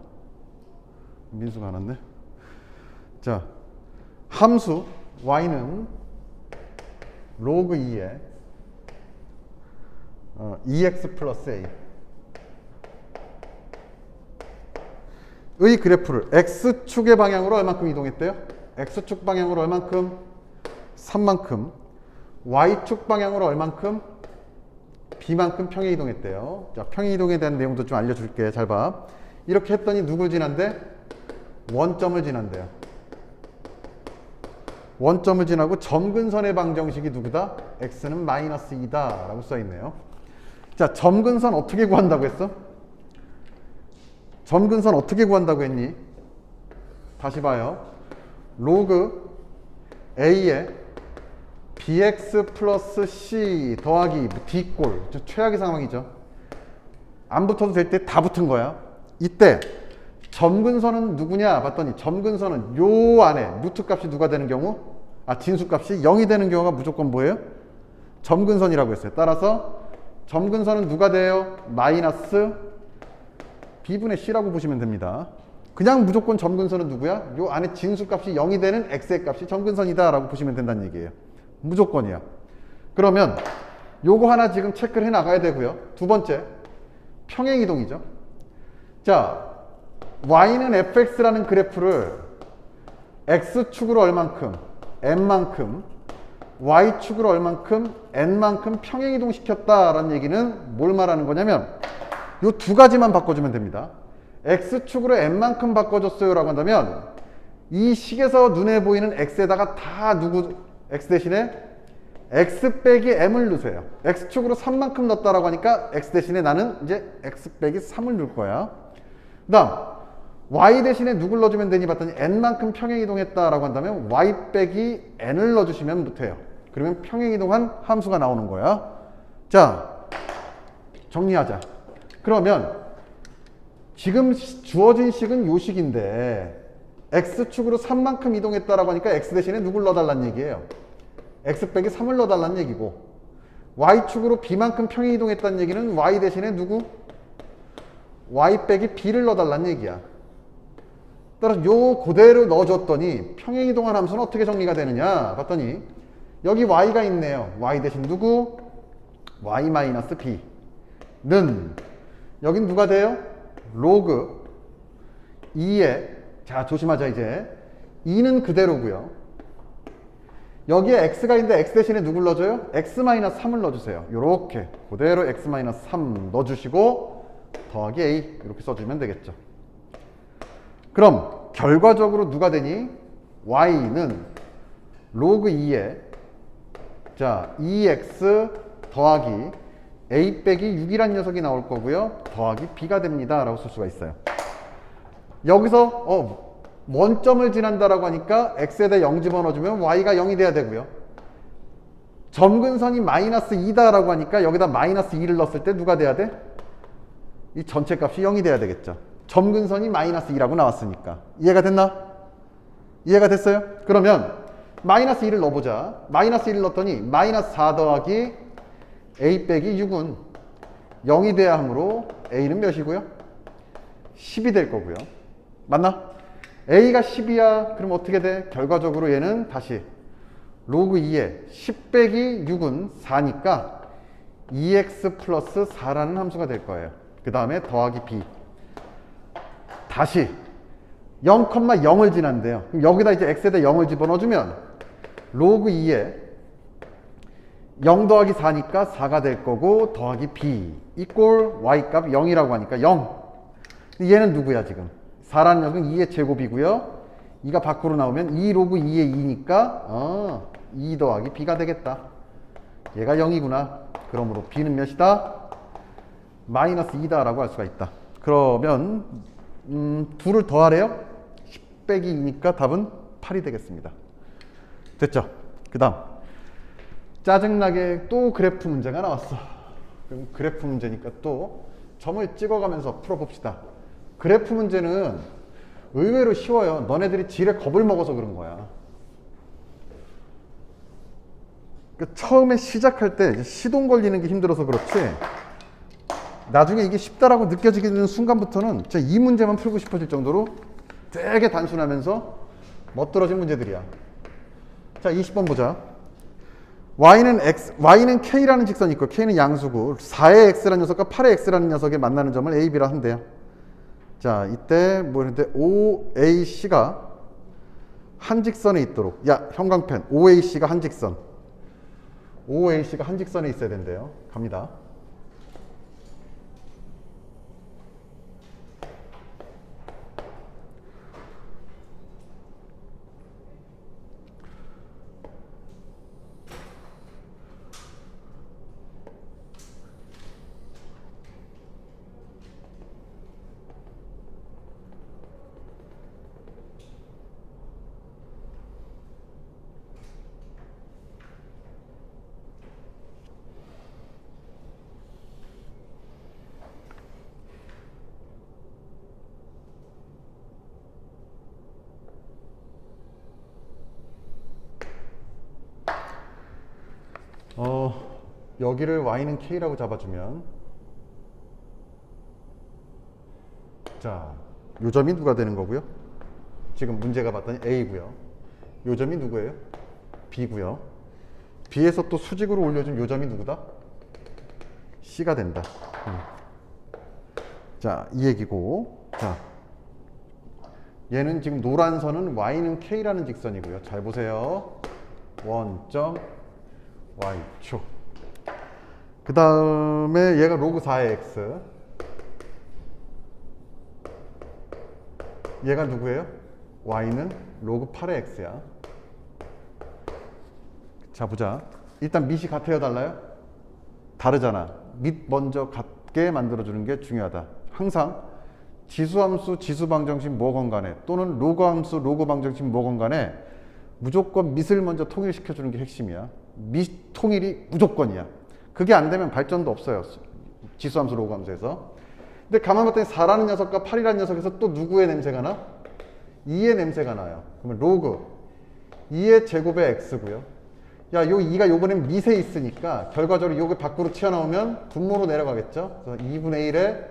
민수가 안 왔네. 자, 함수 y는 로그 2에 2x 플러스 a 의 그래프를 x축의 방향으로 얼만큼 이동했대요? x축 방향으로 얼만큼? 3만큼. y축 방향으로 얼만큼? b만큼 평행 이동했대요. 자, 평행 이동에 대한 내용도 좀 알려줄게. 잘 봐. 이렇게 했더니 누굴 지난대? 원점을 지난대요. 원점을 지나고 점근선의 방정식이 누구다? x는 마이너스 2다 라고 써있네요. 자, 점근선 어떻게 구한다고 했어? 점근선 어떻게 구한다고 했니? 다시 봐요. 로그 a에 bx 플러스 c 더하기 d꼴, 최악의 상황이죠. 안 붙어도 될 때 다 붙은 거야. 이때 점근선은 누구냐 봤더니 점근선은 요 안에 루트 값이 누가 되는 경우? 진수 값이 0이 되는 경우가 무조건 뭐예요? 점근선이라고 했어요. 따라서 점근선은 누가 돼요? 마이너스 b분의 c라고 보시면 됩니다. 그냥 무조건 점근선은 누구야? 요 안에 진수 값이 0이 되는 x의 값이 점근선이다 라고 보시면 된다는 얘기예요. 무조건이야. 그러면 요거 하나 지금 체크를 해 나가야 되고요. 두 번째, 평행이동이죠. 자, y는 fx라는 그래프를 x축으로 얼만큼, n만큼, y축으로 얼만큼, n만큼 평행이동 시켰다라는 얘기는 뭘 말하는 거냐면 요 두 가지만 바꿔주면 됩니다. x축으로 n만큼 바꿔줬어요 라고 한다면 이 식에서 눈에 보이는 x에다가 다 x 대신에 x 빼기 m을 넣으세요. x축으로 3만큼 넣었다라고 하니까 x 대신에 나는 이제 x 빼기 3을 넣을 거야. 그 다음 y 대신에 누굴 넣어주면 되니 봤더니 n만큼 평행이동했다라고 한다면 y 빼기 n을 넣어주시면 돼요. 그러면 평행이동한 함수가 나오는 거야. 자, 정리하자. 그러면 지금 주어진 식은 요 식인데 x축으로 3만큼 이동했다라고 하니까 x 대신에 누굴 넣어달라는 얘기예요. x 빼기 3을 넣어달라는 얘기고, y축으로 b만큼 평행 이동했다는 얘기는 y 대신에 누구? y 빼기 b를 넣어달라는 얘기야. 따라서 요 그대로 넣어줬더니 평행 이동한 함수는 어떻게 정리가 되느냐 봤더니 여기 y가 있네요. y 대신 누구? y-b는 여긴 누가 돼요? 로그 2에, 자 조심하자 이제, 2는 그대로고요. 여기에 x가 있는데 x 대신에 누굴 넣어줘요? x-3을 넣어주세요. 요렇게 그대로 x-3 넣어주시고 더하기 a 이렇게 써주면 되겠죠. 그럼 결과적으로 누가 되니? y는 로그 2에 자 2x 더하기 a 빼기 6이란 녀석이 나올 거고요. 더하기 b가 됩니다 라고 쓸 수가 있어요. 여기서 원점을 지난다라고 하니까 x에다 0 집어넣어주면 y가 0이 돼야 되고요. 점근선이 마이너스 2다 라고 하니까 여기다 마이너스 2를 넣었을 때 누가 돼야 돼? 이 전체 값이 0이 돼야 되겠죠. 점근선이 마이너스 2라고 나왔으니까. 이해가 됐나? 이해가 됐어요? 그러면 마이너스 2를 넣어보자. 마이너스 1을 넣었더니 마이너스 4 더하기 a 빼기 6은 0이 돼야 하므로 a는 몇이고요? 10이 될 거고요. 맞나? a가 10이야. 그럼 어떻게 돼? 결과적으로 얘는 다시 로그 2에 10 빼기 6은 4니까 2x 플러스 4라는 함수가 될 거예요. 그 다음에 더하기 b. 다시 0,0을 지난대요. 그럼 여기다 이제 x에다 0을 집어넣어주면 로그 2에 0 더하기 4니까 4가 될 거고 더하기 b 이꼴 y값 0이라고 하니까 0. 얘는 누구야 지금? 4라는 녀석은 2의 제곱이고요. 2가 밖으로 나오면 2 로그 2의 2니까 2 더하기 b가 되겠다. 얘가 0이구나. 그러므로 b는 몇이다? 마이너스 2다 라고 할 수가 있다. 그러면 둘을 더하래요? 10 빼기 2니까 답은 8이 되겠습니다. 됐죠? 그 다음 짜증나게 또 그래프 문제가 나왔어. 그럼 그래프 문제니까 또 점을 찍어가면서 풀어봅시다. 그래프 문제는 의외로 쉬워요. 너네들이 지레 겁을 먹어서 그런 거야. 그러니까 처음에 시작할 때 시동 걸리는 게 힘들어서 그렇지 나중에 이게 쉽다라고 느껴지게 되는 순간부터는 진짜 이 문제만 풀고 싶어질 정도로 되게 단순하면서 멋들어진 문제들이야. 자, 20번 보자. y는 k라는 직선이 있고 k는 양수고 4의 x라는 녀석과 8의 x라는 녀석이 만나는 점을 a, b라 한대요. 자, 이때 뭐 했는데 OAC가 한 직선에 있도록, 야 형광펜, OAC가 한 직선, OAC가 한 직선에 있어야 된대요. 갑니다. 여기를 y는 k라고 잡아주면 자, 요 점이 누가 되는 거고요? 지금 문제가 봤더니 a고요. 요 점이 누구예요? b고요. b에서 또 수직으로 올려준 요 점이 누구다? c가 된다. 자, 이 얘기고, 자, 얘는 지금 노란 선은 y는 k라는 직선이고요. 잘 보세요. 원점 y축. 그 다음에 얘가 로그 4의 x. 얘가 누구예요? y는 로그 8의 x야. 자, 보자. 일단 밑이 같아요, 달라요? 다르잖아. 밑 먼저 같게 만들어주는 게 중요하다. 항상 지수함수 지수방정식 뭐건 간에 또는 로그함수 로그방정식 뭐건 간에 무조건 밑을 먼저 통일시켜주는 게 핵심이야. 밑 통일이 무조건이야. 그게 안 되면 발전도 없어요. 지수함수 로그함수에서. 근데 가만 봤더니 4라는 녀석과 8이라는 녀석에서 또 누구의 냄새가 나? 2의 냄새가 나요. 그러면 로그 2의 제곱의 x고요. 야, 요 2가 요번엔 밑에 있으니까 결과적으로 요게 밖으로 튀어나오면 분모로 내려가겠죠. 그래서 2분의 1의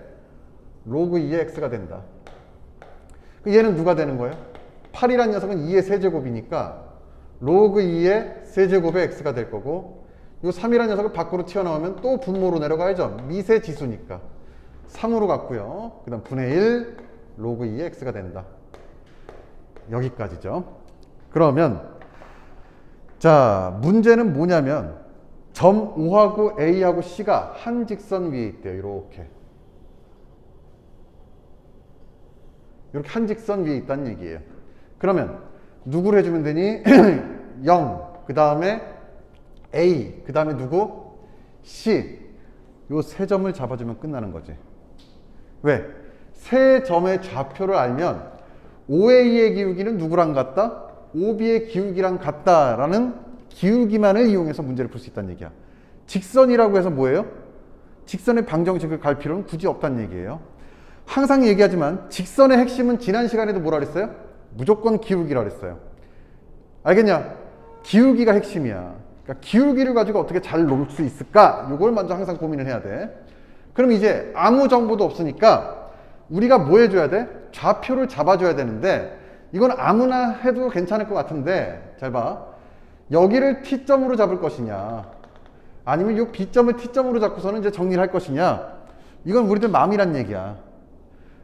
로그 2의 x가 된다. 얘는 누가 되는 거예요? 8이라는 녀석은 2의 세제곱이니까 로그 2의 세제곱의 x가 될 거고, 요 3이라는 녀석을 밖으로 튀어나오면 또 분모로 내려가야죠. 미세 지수니까 3으로 갔고요. 그 다음 분의 1 로그 2의 x가 된다. 여기까지죠. 그러면 자, 문제는 뭐냐면 점 O하고 A하고 C가 한 직선 위에 있대요. 이렇게 한 직선 위에 있다는 얘기예요. 그러면 누구를 해주면 되니? 0, 그 다음에 A, 그 다음에 누구? C. 요 세 점을 잡아주면 끝나는 거지. 왜? 세 점의 좌표를 알면 OA의 기울기는 누구랑 같다? OB의 기울기랑 같다라는 기울기만을 이용해서 문제를 풀 수 있다는 얘기야. 직선이라고 해서 뭐예요? 직선의 방정식을 갈 필요는 굳이 없다는 얘기예요. 항상 얘기하지만 직선의 핵심은 지난 시간에도 뭐라 그랬어요? 무조건 기울기라 그랬어요. 알겠냐? 기울기가 핵심이야. 그러니까 기울기를 가지고 어떻게 잘 놓을 수 있을까? 이걸 먼저 항상 고민을 해야 돼. 그럼 이제 아무 정보도 없으니까 우리가 뭐 해줘야 돼? 좌표를 잡아줘야 되는데, 이건 아무나 해도 괜찮을 것 같은데 잘 봐. 여기를 T점으로 잡을 것이냐, 아니면 이 B점을 T점으로 잡고서는 이제 정리를 할 것이냐, 이건 우리들 마음이란 얘기야.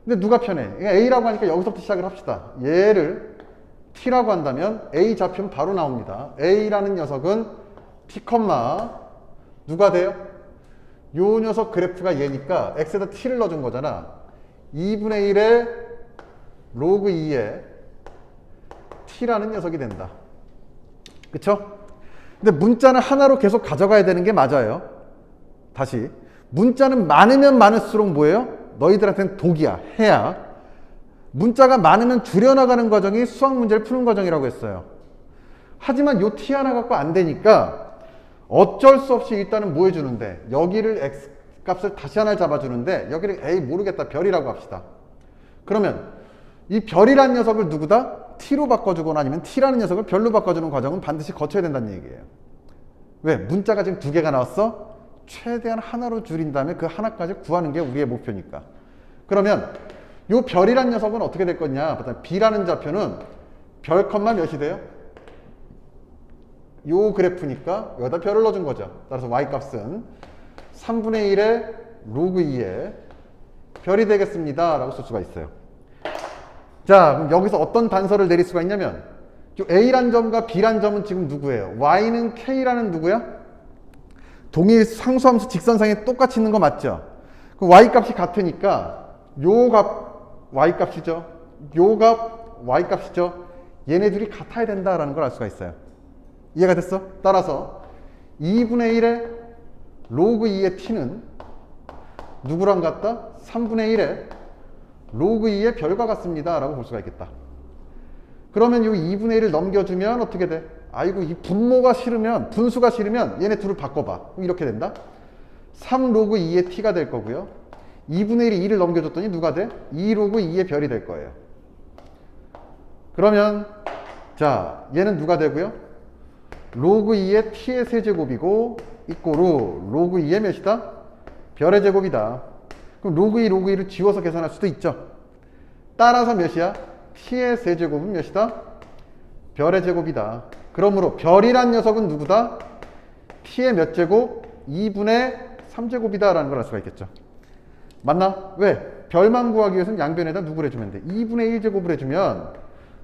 근데 누가 편해? A라고 하니까 여기서부터 시작을 합시다. 얘를 T라고 한다면 A 좌표는 바로 나옵니다. A라는 녀석은 T, 누가 돼요? 요 녀석 그래프가 얘니까 X에다 T를 넣어준 거잖아. 2분의 1의 로그 2의 T라는 녀석이 된다. 그쵸? 근데 문자는 하나로 계속 가져가야 되는 게 맞아요. 다시, 문자는 많으면 많을수록 뭐예요? 너희들한테는 독이야. 해야. 문자가 많으면 줄여나가는 과정이 수학 문제를 푸는 과정이라고 했어요. 하지만 요 T 하나 갖고 안 되니까 어쩔 수 없이 일단은 뭐 해주는데, 여기를 X 값을 다시 하나 잡아주는데, 여기를 에이 모르겠다 별이라고 합시다. 그러면 이 별이라는 녀석을 누구다? T로 바꿔주거나 아니면 T라는 녀석을 별로 바꿔주는 과정은 반드시 거쳐야 된다는 얘기예요. 왜? 문자가 지금 두 개가 나왔어? 최대한 하나로 줄인 다음에 그 하나까지 구하는 게 우리의 목표니까. 그러면 이 별이라는 녀석은 어떻게 될 거냐? B라는 좌표는 별 컴마 몇이 돼요? 요 그래프니까 여기다 별을 넣어준 거죠. 따라서 y값은 3분의 1의 로그 2의 별이 되겠습니다 라고 쓸 수가 있어요. 자, 그럼 여기서 어떤 단서를 내릴 수가 있냐면, A란 점과 B란 점은 지금 누구예요? Y는 K라는 누구야? 동일 상수함수 직선상에 똑같이 있는 거 맞죠? 그 Y값이 같으니까 요 값 Y값이죠. 요 값 Y값이죠. 얘네들이 같아야 된다라는 걸 알 수가 있어요. 이해가 됐어? 따라서 2분의 1의 로그 2의 T는 누구랑 같다? 3분의 1의 로그 2의 별과 같습니다 라고 볼 수가 있겠다. 그러면 이 2분의 1을 넘겨주면 어떻게 돼? 아이고, 이 분모가 싫으면, 분수가 싫으면 얘네 둘을 바꿔봐. 그럼 이렇게 된다. 3 로그 2의 T가 될 거고요. 2분의 1이 2를 넘겨줬더니 누가 돼? 2 로그 2의 별이 될 거예요. 그러면 자, 얘는 누가 되고요? 로그 2의 T의 세제곱이고 이꼬르 로그 2의 몇이다? 별의 제곱이다. 그럼 로그 2, 로그 2를 지워서 계산할 수도 있죠. 따라서 몇이야? T의 세제곱은 몇이다? 별의 제곱이다. 그러므로 별이란 녀석은 누구다? T의 몇 제곱? 2분의 3제곱이다 라는 걸 알 수가 있겠죠. 맞나? 왜? 별만 구하기 위해서는 양변에다 누구를 해주면 돼? 2분의 1제곱을 해주면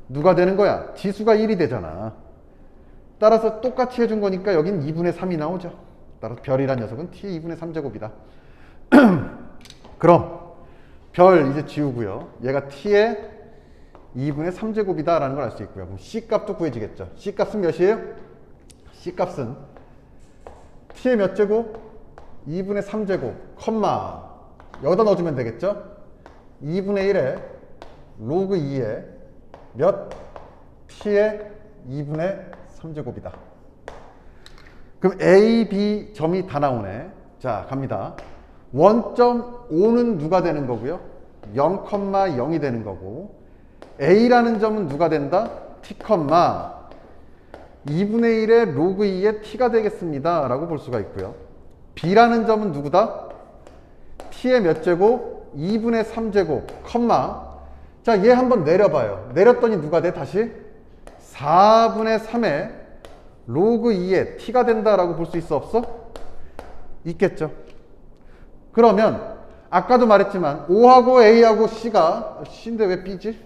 누가 되는 거야? 지수가 1이 되잖아. 따라서 똑같이 해준 거니까 여긴 2분의 3이 나오죠. 따라서 별이란 녀석은 T의 2분의 3제곱이다. 그럼 별 이제 지우고요. 얘가 T의 2분의 3제곱이다 라는 걸 알 수 있고요. 그럼 C값도 구해지겠죠. C값은 몇이에요? C값은 T의 몇 제곱? 2분의 3제곱, 컴마 여기다 넣어주면 되겠죠. 2분의 1에 로그 2에 몇? t의 2분의 3제곱이다. 그럼 A, B 점이 다 나오네. 자, 갑니다. 원점 O는 누가 되는 거고요? 0,0이 되는 거고, A라는 점은 누가 된다? t, 2분의 1의 로그 2의 t가 되겠습니다 라고 볼 수가 있고요. B라는 점은 누구다? t의 몇 제곱? 2분의 3제곱, 자, 얘 한번 내려봐요. 내렸더니 누가 돼? 다시 4분의 3의 로그 2의 t가 된다라고 볼 수 있어, 없어? 있겠죠. 그러면 아까도 말했지만 O하고 A하고 C인데 왜 B지?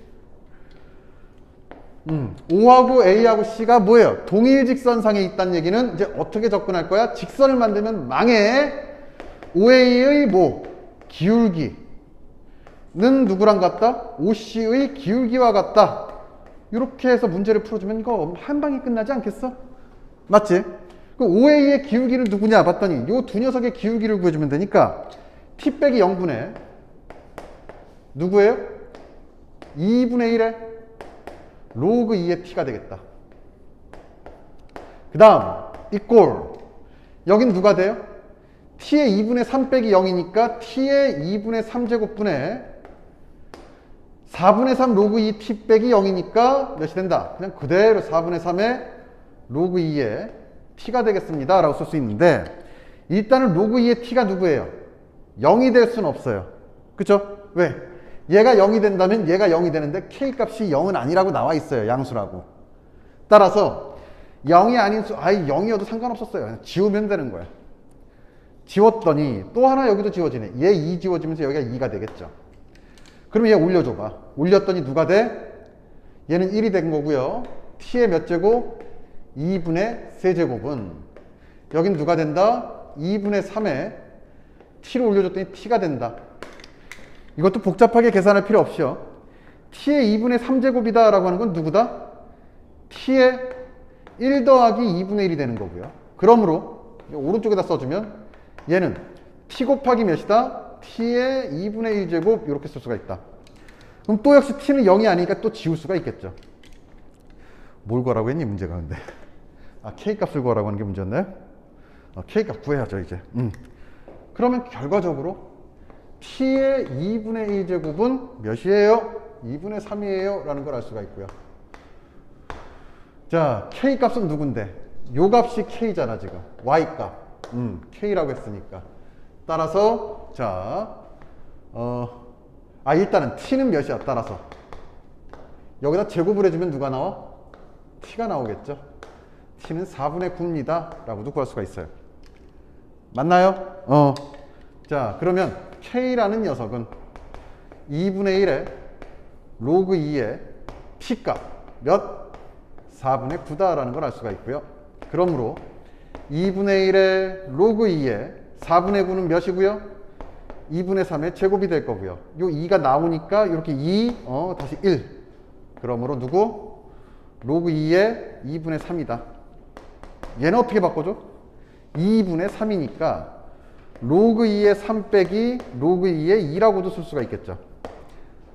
5하고 A하고 C가 뭐예요? 동일 직선상에 있다는 얘기는 이제 어떻게 접근할 거야? 직선을 만들면 망해. OA의 뭐? 기울기는 누구랑 같다? OC의 기울기와 같다. 이렇게 해서 문제를 풀어주면 이거 한 방에 끝나지 않겠어? 맞지? 그 OA의 기울기는 누구냐 봤더니 이 두 녀석의 기울기를 구해주면 되니까 t 빼기 0분의 누구예요? 2분의 1에 로그 2의 t가 되겠다. 그 다음 이꼴 여긴 누가 돼요? t의 2분의 3 빼기 0이니까 t의 2분의 3제곱분의 4분의 3 로그 2 t 빼기 0이니까 몇이 된다? 그냥 그대로 4분의 3의 로그 2의 t가 되겠습니다 라고 쓸 수 있는데, 일단은 로그 2의 t가 누구예요? 0이 될 수는 없어요. 그쵸? 왜? 얘가 0이 된다면 얘가 0이 되는데 k값이 0은 아니라고 나와 있어요. 양수라고. 따라서 0이 아닌 수, 0이어도 상관없었어요. 그냥 지우면 되는 거야. 지웠더니 또 하나 여기도 지워지네. 얘 2 지워지면서 여기가 2가 되겠죠. 그럼 얘 올려줘봐. 올렸더니 누가 돼? 얘는 1이 된 거고요. t의 몇 제곱? 2분의 세제곱은 여긴 누가 된다? 2분의 3에 t를 올려줬더니 t가 된다. 이것도 복잡하게 계산할 필요 없이요. t의 2분의 3제곱이다 라고 하는 건 누구다? t의 1 더하기 2분의 1이 되는 거고요. 그러므로 오른쪽에다 써주면 얘는 t 곱하기 몇이다? t의 2분의 1제곱 이렇게 쓸 수가 있다. 그럼 또 역시 t는 0이 아니니까 또 지울 수가 있겠죠. 뭘 구하라고 했니 문제가 근데. k값을 구하라고 하는 게 문제였나요? k값 구해야죠 이제. 그러면 결과적으로 t의 2분의 1제곱은 몇이에요? 2분의 3이에요 라는 걸 알 수가 있고요. 자, k값은 누군데? 요 값이 k잖아 지금. y값 k라고 했으니까. 따라서 자 일단은 t는 몇이야? 따라서 여기다 제곱을 해주면 누가 나와? t가 나오겠죠. t는 4분의 9입니다 라고도 구할 수가 있어요. 맞나요? 자, 그러면 k라는 녀석은 2분의 1에 로그 2의 t값 몇? 4분의 9다 라는 걸 알 수가 있고요. 그러므로 2분의 1의 로그 2의 4분의 9는 몇이고요? 2분의 3의 제곱이 될 거고요. 요 2가 나오니까 이렇게 2, 다시 1. 그러므로 누구? 로그 2의 2분의 3이다. 얘는 어떻게 바꿔줘? 2분의 3이니까 로그 2의 3 빼기 로그 2의 2라고도 쓸 수가 있겠죠.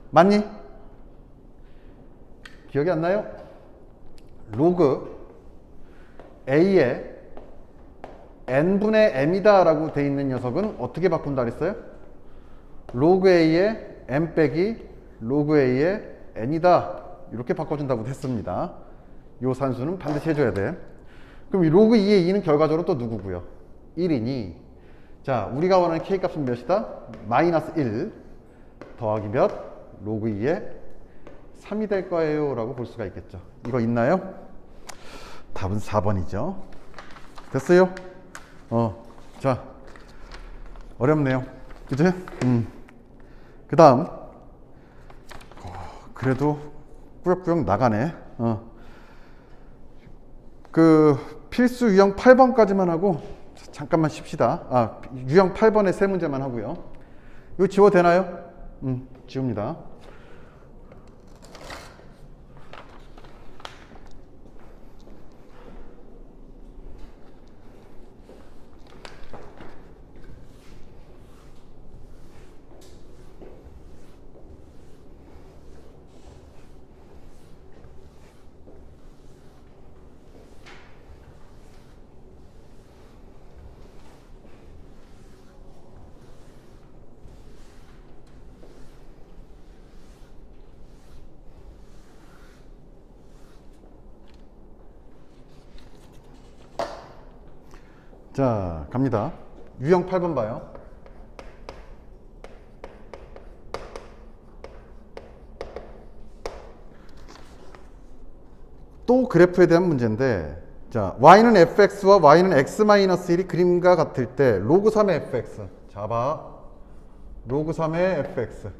맞니? 기억이 안 나요? 로그 A의 n분의 m이다 라고 돼 있는 녀석은 어떻게 바꾼다 그랬어요? 로그 A의 m 빼기 로그 A의 n이다 이렇게 바꿔준다고 했습니다. 이 산수는 반드시 해줘야 돼. 그럼 이 로그 2의 2는 결과적으로 또 누구고요? 1이니 자, 우리가 원하는 k값은 몇이다? 마이너스 1 더하기 몇? 로그 2의 3이 될 거예요 라고 볼 수가 있겠죠. 이거 있나요? 답은 4번이죠. 됐어요? 자, 어렵네요. 그치? 그 다음 그래도 꾸역꾸역 나가네. 그 필수 유형 8번까지만 하고 잠깐만 쉽시다. 유형 8번의 세 문제만 하고요. 이거 지워도 되나요? 지웁니다. 자, 갑니다. 유형 8번 봐요. 또 그래프에 대한 문제인데, 자, y는 fx와 y는 x-1이 그림과 같을 때 로그 3의 fx 잡아. 로그 3의 fx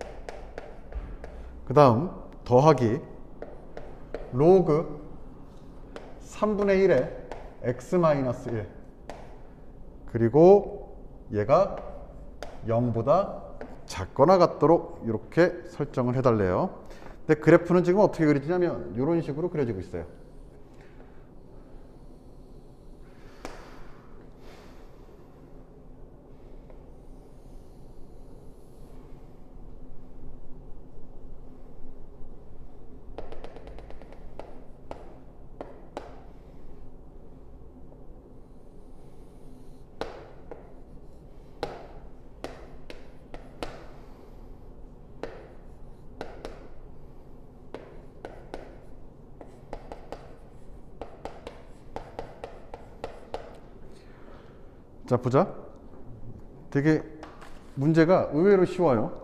그 다음 더하기 로그 3분의 1의 x-1 그리고 얘가 0보다 작거나 같도록 이렇게 설정을 해달래요. 근데 그래프는 지금 어떻게 그려지냐면 이런 식으로 그려지고 있어요. 자, 보자. 되게 문제가 의외로 쉬워요.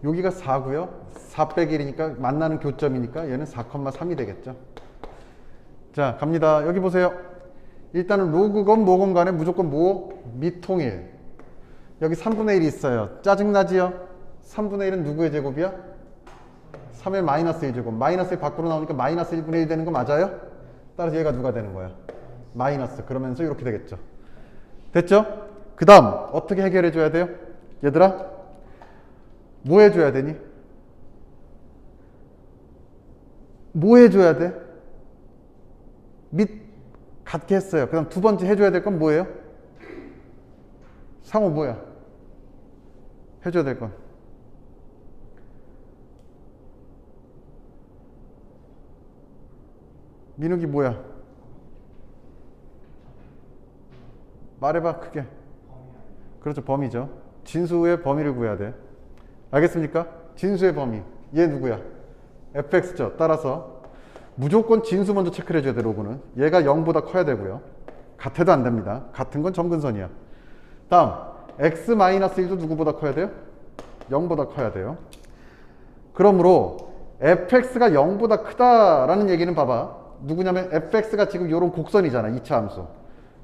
여기가 4고요. 4 빼기 1이니까 만나는 교점이니까 얘는 4,3이 되겠죠. 자, 갑니다. 여기 보세요. 일단은 로그건 뭐건 간에 무조건 뭐? 미통일. 여기 3분의 1이 있어요. 짜증나지요? 3분의 1은 누구의 제곱이야? 3의 마이너스 1제곱. 마이너스 1 밖으로 나오니까 마이너스 1분의 1 되는 거 맞아요? 따라서 얘가 누가 되는 거야? 마이너스. 그러면서 이렇게 되겠죠. 됐죠? 그 다음 어떻게 해결해 줘야 돼요? 얘들아 뭐 해줘야 되니? 뭐 해줘야 돼? 밑 같게 했어요. 그 다음 두 번째 해줘야 될 건 뭐예요? 상호 뭐야? 해줘야 될 건 민욱이 뭐야? 말해봐 크게. 그렇죠, 범위죠. 진수의 범위를 구해야 돼. 알겠습니까? 진수의 범위 얘 누구야? fx죠. 따라서 무조건 진수 먼저 체크를 해줘야 돼. 로그는 얘가 0보다 커야 되고요. 같아도 안 됩니다. 같은 건 점근선이야. 다음 x-1도 누구보다 커야 돼요? 0보다 커야 돼요. 그러므로 fx가 0보다 크다라는 얘기는 봐봐. 누구냐면 fx가 지금 요런 곡선이잖아. 2차 함수.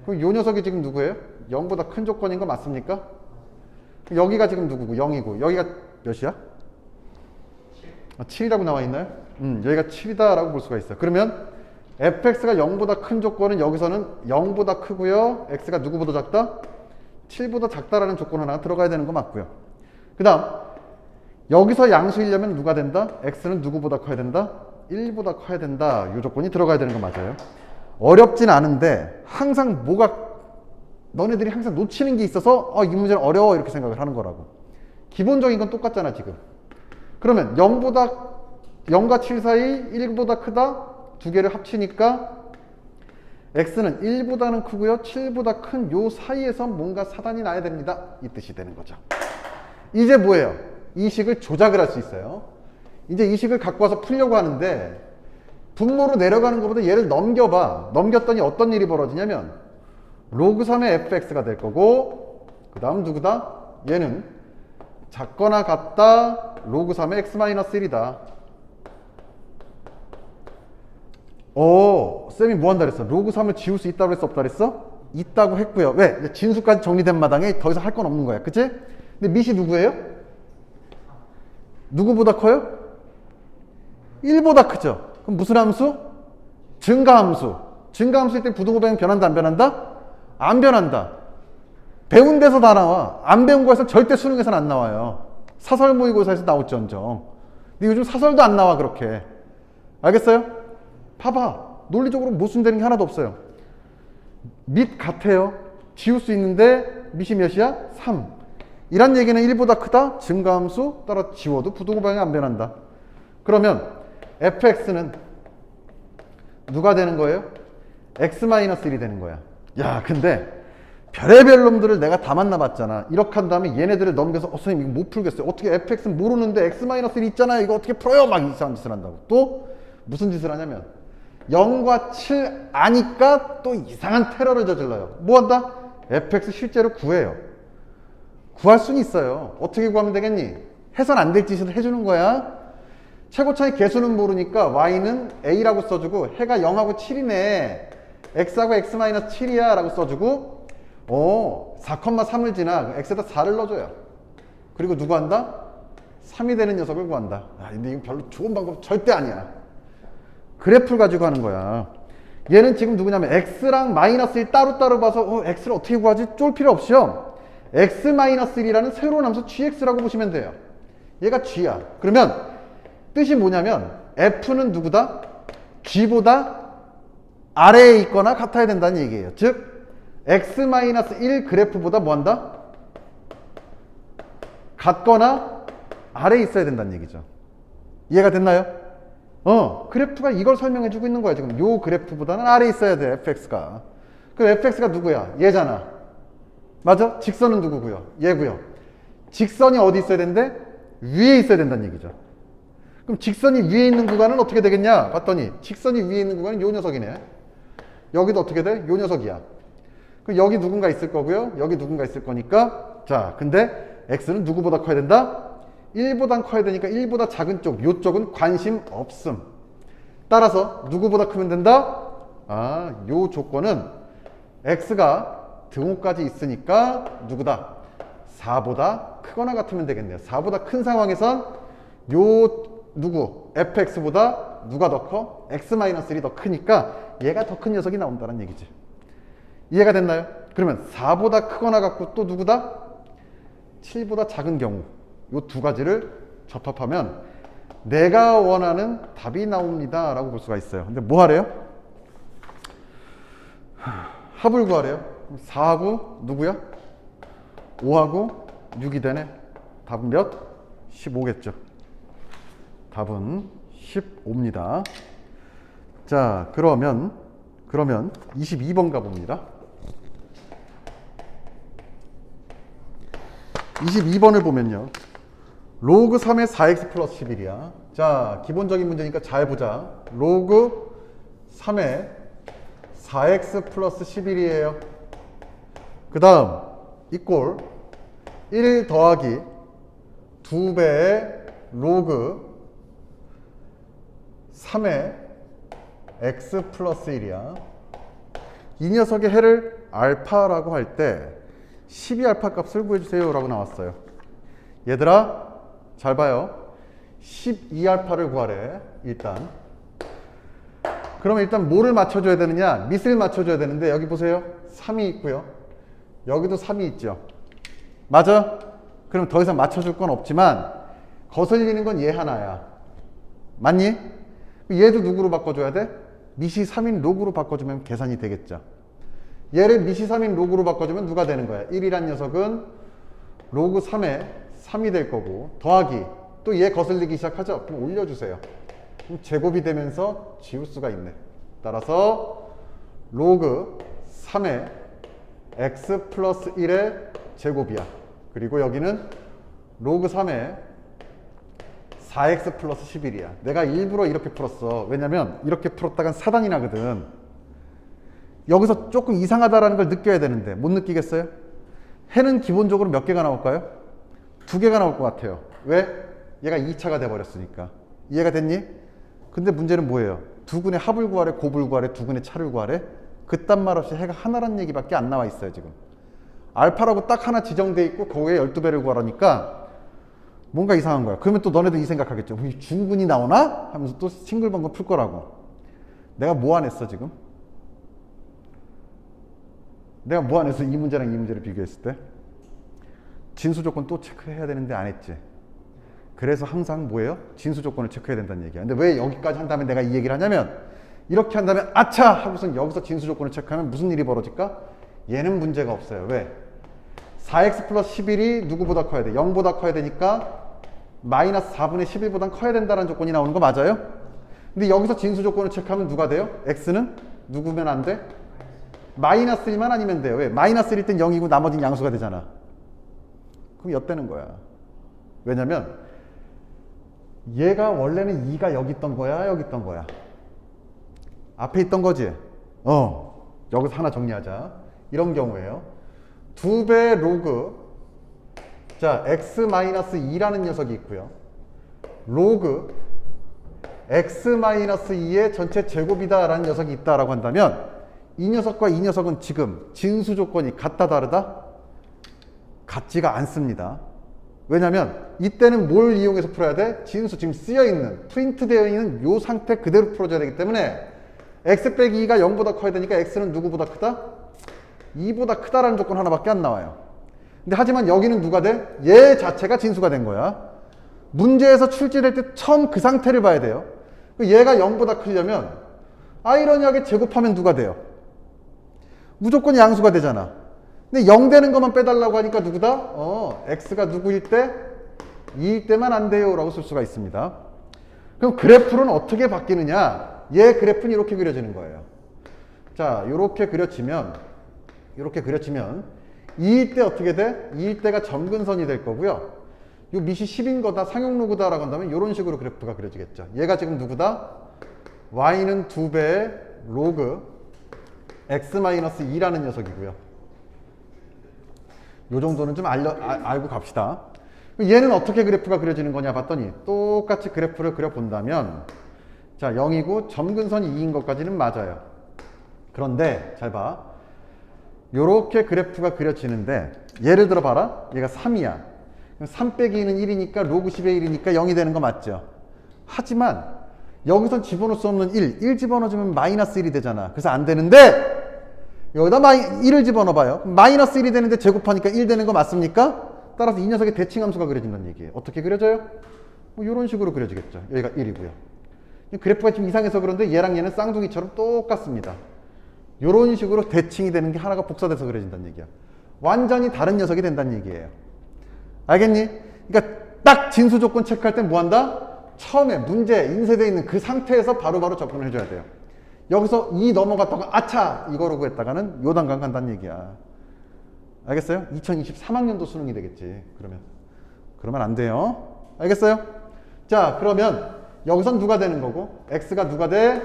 그럼 요 녀석이 지금 누구예요? 0보다 큰 조건인 거 맞습니까? 여기가 지금 누구고? 0이고 여기가 몇이야? 7이라고 나와 있나요? 여기가 7이다 라고 볼 수가 있어요. 그러면 fx가 0보다 큰 조건은 여기서는 0보다 크고요. x가 누구보다 작다? 7보다 작다라는 조건 하나 들어가야 되는 거 맞고요. 그 다음 여기서 양수이려면 누가 된다? x는 누구보다 커야 된다? 1보다 커야 된다. 이 조건이 들어가야 되는 거 맞아요. 어렵진 않은데 항상 뭐가 너네들이 항상 놓치는 게 있어서 이 문제는 어려워 이렇게 생각을 하는 거라고. 기본적인 건 똑같잖아 지금. 그러면 0과 7 사이 1보다 크다 두 개를 합치니까 x는 1보다는 크고요 7보다 큰 요 사이에서 뭔가 사단이 나야 됩니다 이 뜻이 되는 거죠. 이제 뭐예요? 이 식을 조작을 할 수 있어요. 이제 이 식을 갖고 와서 풀려고 하는데 분모로 내려가는 것보다 얘를 넘겨봐. 넘겼더니 어떤 일이 벌어지냐면 로그 3의 fx가 될 거고 그 다음 누구다? 얘는 작거나 같다 로그 3의 x-1이다. 쌤이 뭐 한다 그랬어? 로그 3을 지울 수 있다고 그랬어? 없다 그랬어? 있다고 했고요. 왜? 진수까지 정리된 마당에 더 이상 할 건 없는 거야. 그치? 근데 밑이 누구예요? 누구보다 커요? 1보다 크죠? 그럼 무슨 함수? 증가함수. 증가함수일 때 부등호방향 변한다 안 변한다? 안 변한다. 배운 데서 다 나와. 안 배운 거에서 절대 수능에서는 안 나와요. 사설 모의고사에서 나올지언정. 근데 요즘 사설도 안 나와 그렇게. 알겠어요? 봐봐. 논리적으로 모순되는 게 하나도 없어요. 밑 같아요. 지울 수 있는데 밑이 몇이야? 3. 이란 얘기는 1보다 크다? 증가함수 따라 지워도 부등호방향이 안 변한다. 그러면 fx는 누가 되는 거예요? x-1이 되는 거야. 야, 근데 별의별 놈들을 내가 다 만나봤잖아. 이렇게 한 다음에 얘네들을 넘겨서 선생님 이거 못 풀겠어요. 어떻게 fx는 모르는데 x-1 있잖아요. 이거 어떻게 풀어요? 막 이상한 짓을 한다고. 또 무슨 짓을 하냐면 0과 7 아니까 또 이상한 테러를 저질러요. 뭐 한다? fx 실제로 구해요. 구할 수는 있어요. 어떻게 구하면 되겠니? 해선 안 될 짓을 해주는 거야. 최고차의 개수는 모르니까 y는 a라고 써주고 해가 0하고 7이네. x하고 x-7이야 라고 써주고 4,3을 지나 x에다 4를 넣어줘요. 그리고 누구 한다? 3이 되는 녀석을 구한다. 근데 이거 별로 좋은 방법 절대 아니야. 그래프를 가지고 하는 거야. 얘는 지금 누구냐면 x랑 -1 따로따로 봐서 x를 어떻게 구하지? 쫄 필요 없이요. x-1이라는 새로운 함수 gx라고 보시면 돼요. 얘가 g야. 그러면 뜻이 뭐냐면 f는 누구다? g보다 아래에 있거나 같아야 된다는 얘기예요. 즉 x-1 그래프보다 뭐한다? 같거나 아래에 있어야 된다는 얘기죠. 이해가 됐나요? 그래프가 이걸 설명해 주고 있는 거야. 지금 요 그래프보다는 아래에 있어야 돼. fx가. 그럼 fx가 누구야? 얘잖아. 맞아? 직선은 누구고요? 얘고요. 직선이 어디 있어야 된대? 위에 있어야 된다는 얘기죠. 그럼 직선이 위에 있는 구간은 어떻게 되겠냐? 봤더니 직선이 위에 있는 구간은 요 녀석이네. 여기도 어떻게 돼? 요 녀석이야. 그럼 여기 누군가 있을 거고요. 여기 누군가 있을 거니까 자, 근데 x는 누구보다 커야 된다? 1보단 커야 되니까 1보다 작은 쪽, 요쪽은 관심 없음. 따라서 누구보다 크면 된다? 요 조건은 x가 등호까지 있으니까 누구다? 4보다 크거나 같으면 되겠네요. 4보다 큰 상황에선 요 누구? fx보다 누가 더 커? x-1이 더 크니까 얘가 더 큰 녀석이 나온다는 얘기지. 이해가 됐나요? 그러면 4보다 크거나 같고 또 누구다? 7보다 작은 경우 요 두 가지를 접합하면 내가 원하는 답이 나옵니다 라고 볼 수가 있어요. 근데 뭐 하래요? 합을 구하래요. 4하고 누구야? 5하고 6이 되네. 답은 몇? 15겠죠. 답은 15입니다. 자, 그러면 22번 가봅니다. 22번을 보면요. 로그 3의 4x 플러스 11이야. 자, 기본적인 문제니까 잘 보자. 로그 3의 4x 플러스 11이에요. 그 다음 이꼴 1 더하기 2배의 로그 3의 x 플러스 1이야. 이 녀석의 해를 알파라고 할 때 12알파 값을 구해주세요 라고 나왔어요. 얘들아 잘 봐요. 12알파를 구하래. 일단 그러면 일단 뭐를 맞춰줘야 되느냐? 밑을 맞춰줘야 되는데 여기 보세요. 3이 있고요. 여기도 3이 있죠. 맞아? 그럼 더 이상 맞춰줄 건 없지만 거슬리는 건 얘 하나야. 맞니? 얘도 누구로 바꿔줘야 돼? 밑이 3인 로그로 바꿔주면 계산이 되겠죠. 얘를 밑이 3인 로그로 바꿔주면 누가 되는 거야? 1이란 녀석은 로그 3에 3이 될 거고 더하기 또 얘 거슬리기 시작하죠? 그럼 올려주세요. 그럼 제곱이 되면서 지울 수가 있네. 따라서 로그 3의 x 플러스 1의 제곱이야. 그리고 여기는 로그 3의 4x 플러스 11이야. 내가 일부러 이렇게 풀었어. 왜냐면 이렇게 풀었다간 사단이 나거든. 여기서 조금 이상하다라는 걸 느껴야 되는데 못 느끼겠어요? 해는 기본적으로 몇 개가 나올까요? 2개가 나올 것 같아요. 왜? 얘가 2차가 돼버렸으니까. 이해가 됐니? 근데 문제는 뭐예요? 두근의 합을 구하래, 곱을 구하래, 두근의 차를 구하래? 그딴 말 없이 해가 하나란 얘기밖에 안 나와 있어요 지금. 알파라고 딱 하나 지정돼 있고 거기에 12배를 구하라니까 뭔가 이상한 거야. 그러면 또 너네들 이 생각하겠죠. 중근이 나오나? 하면서 또 싱글벙글 풀 거라고. 내가 뭐 안 했어 지금? 내가 뭐 안 했어? 이 문제랑 이 문제를 비교했을 때? 진수 조건 또 체크해야 되는데 안 했지. 그래서 항상 뭐예요? 진수 조건을 체크해야 된다는 얘기야. 근데 왜 여기까지 한 다음에 내가 이 얘기를 하냐면 이렇게 한다면 아차! 하고선 여기서 진수 조건을 체크하면 무슨 일이 벌어질까? 얘는 문제가 없어요. 왜? 4x 플러스 11이 누구보다 커야 돼? 0보다 커야 되니까 마이너스 4분의 11보다 커야 된다는 조건이 나오는 거 맞아요? 근데 여기서 진수 조건을 체크하면 누가 돼요? x는 누구면 안 돼? 마이너스 1만 아니면 돼요. 왜? 마이너스 1일 땐 0이고 나머지는 양수가 되잖아. 그럼 엿되는 거야. 왜냐면 얘가 원래는 2가 여기 있던 거야? 여기 있던 거야? 앞에 있던 거지? 여기서 하나 정리하자. 이런 경우에요. 2배 로그 자 x-2라는 녀석이 있고요. 로그 x-2의 전체 제곱이다 라는 녀석이 있다라고 한다면 이 녀석과 이 녀석은 지금 진수 조건이 같다 다르다? 같지가 않습니다. 왜냐하면 이때는 뭘 이용해서 풀어야 돼? 진수 지금 쓰여있는 프린트 되어 있는 이 상태 그대로 풀어줘야 되기 때문에 x 빼기 2가 0보다 커야 되니까 x는 누구보다 크다? 2보다 크다라는 조건 하나밖에 안 나와요. 근데 하지만 여기는 누가 돼? 얘 자체가 진수가 된 거야. 문제에서 출제될 때 처음 그 상태를 봐야 돼요. 얘가 0보다 크려면 아이러니하게 제곱하면 누가 돼요? 무조건 양수가 되잖아. 근데 0 되는 것만 빼달라고 하니까 누구다? x가 누구일 때? 2일 때만 안 돼요 라고 쓸 수가 있습니다. 그럼 그래프는 어떻게 바뀌느냐? 얘 그래프는 이렇게 그려지는 거예요. 자, 이렇게 그려지면 2일 때 어떻게 돼? 2일 때가 점근선이 될 거고요. 요 밑이 10인 거다, 상용 로그다 라고 한다면 이런 식으로 그래프가 그려지겠죠. 얘가 지금 누구다? y는 2배의 로그 x-2라는 녀석이고요. 요 정도는 좀 알고 갑시다. 얘는 어떻게 그래프가 그려지는 거냐 봤더니 똑같이 그래프를 그려본다면 자 0이고 점근선이 2인 것까지는 맞아요. 그런데 잘 봐. 요렇게 그래프가 그려지는데 예를 들어 봐라. 얘가 3이야. 3 빼기 2는 1이니까 로그 10의 1이니까 0이 되는 거 맞죠? 하지만 여기선 집어넣을 수 없는 1 집어넣어주면 마이너스 1이 되잖아. 그래서 안 되는데 여기다 1을 집어넣어봐요. 마이너스 1이 되는데 제곱하니까 1 되는 거 맞습니까? 따라서 이 녀석의 대칭함수가 그려진다는 얘기예요. 어떻게 그려져요? 뭐 이런 식으로 그려지겠죠. 여기가 1이고요. 그래프가 좀 이상해서 그런데 얘랑 얘는 쌍둥이처럼 똑같습니다. 이런 식으로 대칭이 되는 게 하나가 복사돼서 그려진다는 얘기야. 완전히 다른 녀석이 된다는 얘기예요. 알겠니? 그러니까 딱 진수 조건 체크할 땐 뭐 한다? 처음에 문제 인쇄되어 있는 그 상태에서 바로바로 접근을 해줘야 돼요. 여기서 2 넘어갔다가 아차! 이거로 구했다가는 요 단간 간다는 얘기야. 알겠어요? 2023학년도 수능이 되겠지. 그러면 안 돼요. 알겠어요? 자, 그러면 여기선 누가 되는 거고 x가 누가 돼?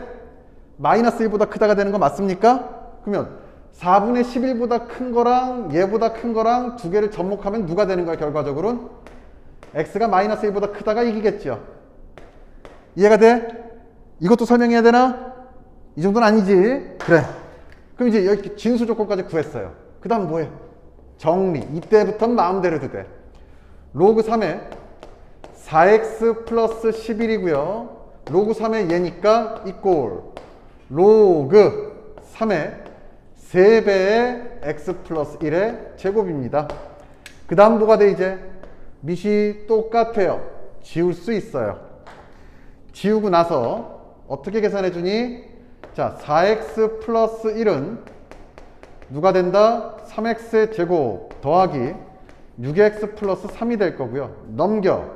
마이너스 1보다 크다가 되는 거 맞습니까? 그러면 4분의 11보다 큰 거랑 얘보다 큰 거랑 두 개를 접목하면 누가 되는 거야 결과적으로는? x가 마이너스 1보다 크다가 이기겠죠. 이해가 돼? 이것도 설명해야 되나? 이 정도는 아니지. 그래. 그럼 이제 여기 진수 조건까지 구했어요. 그 다음 뭐해? 정리. 이때부터는 마음대로 해도 돼. 로그 3에 4x 플러스 11이고요. 로그 3의 얘니까 이꼴 로그 3의 3배의 x 플러스 1의 제곱입니다. 그 다음 뭐가 돼 이제? 밑이 똑같아요. 지울 수 있어요. 지우고 나서 어떻게 계산해 주니? 자, 4x 플러스 1은 누가 된다? 3x의 제곱 더하기 6x 플러스 3이 될 거고요. 넘겨.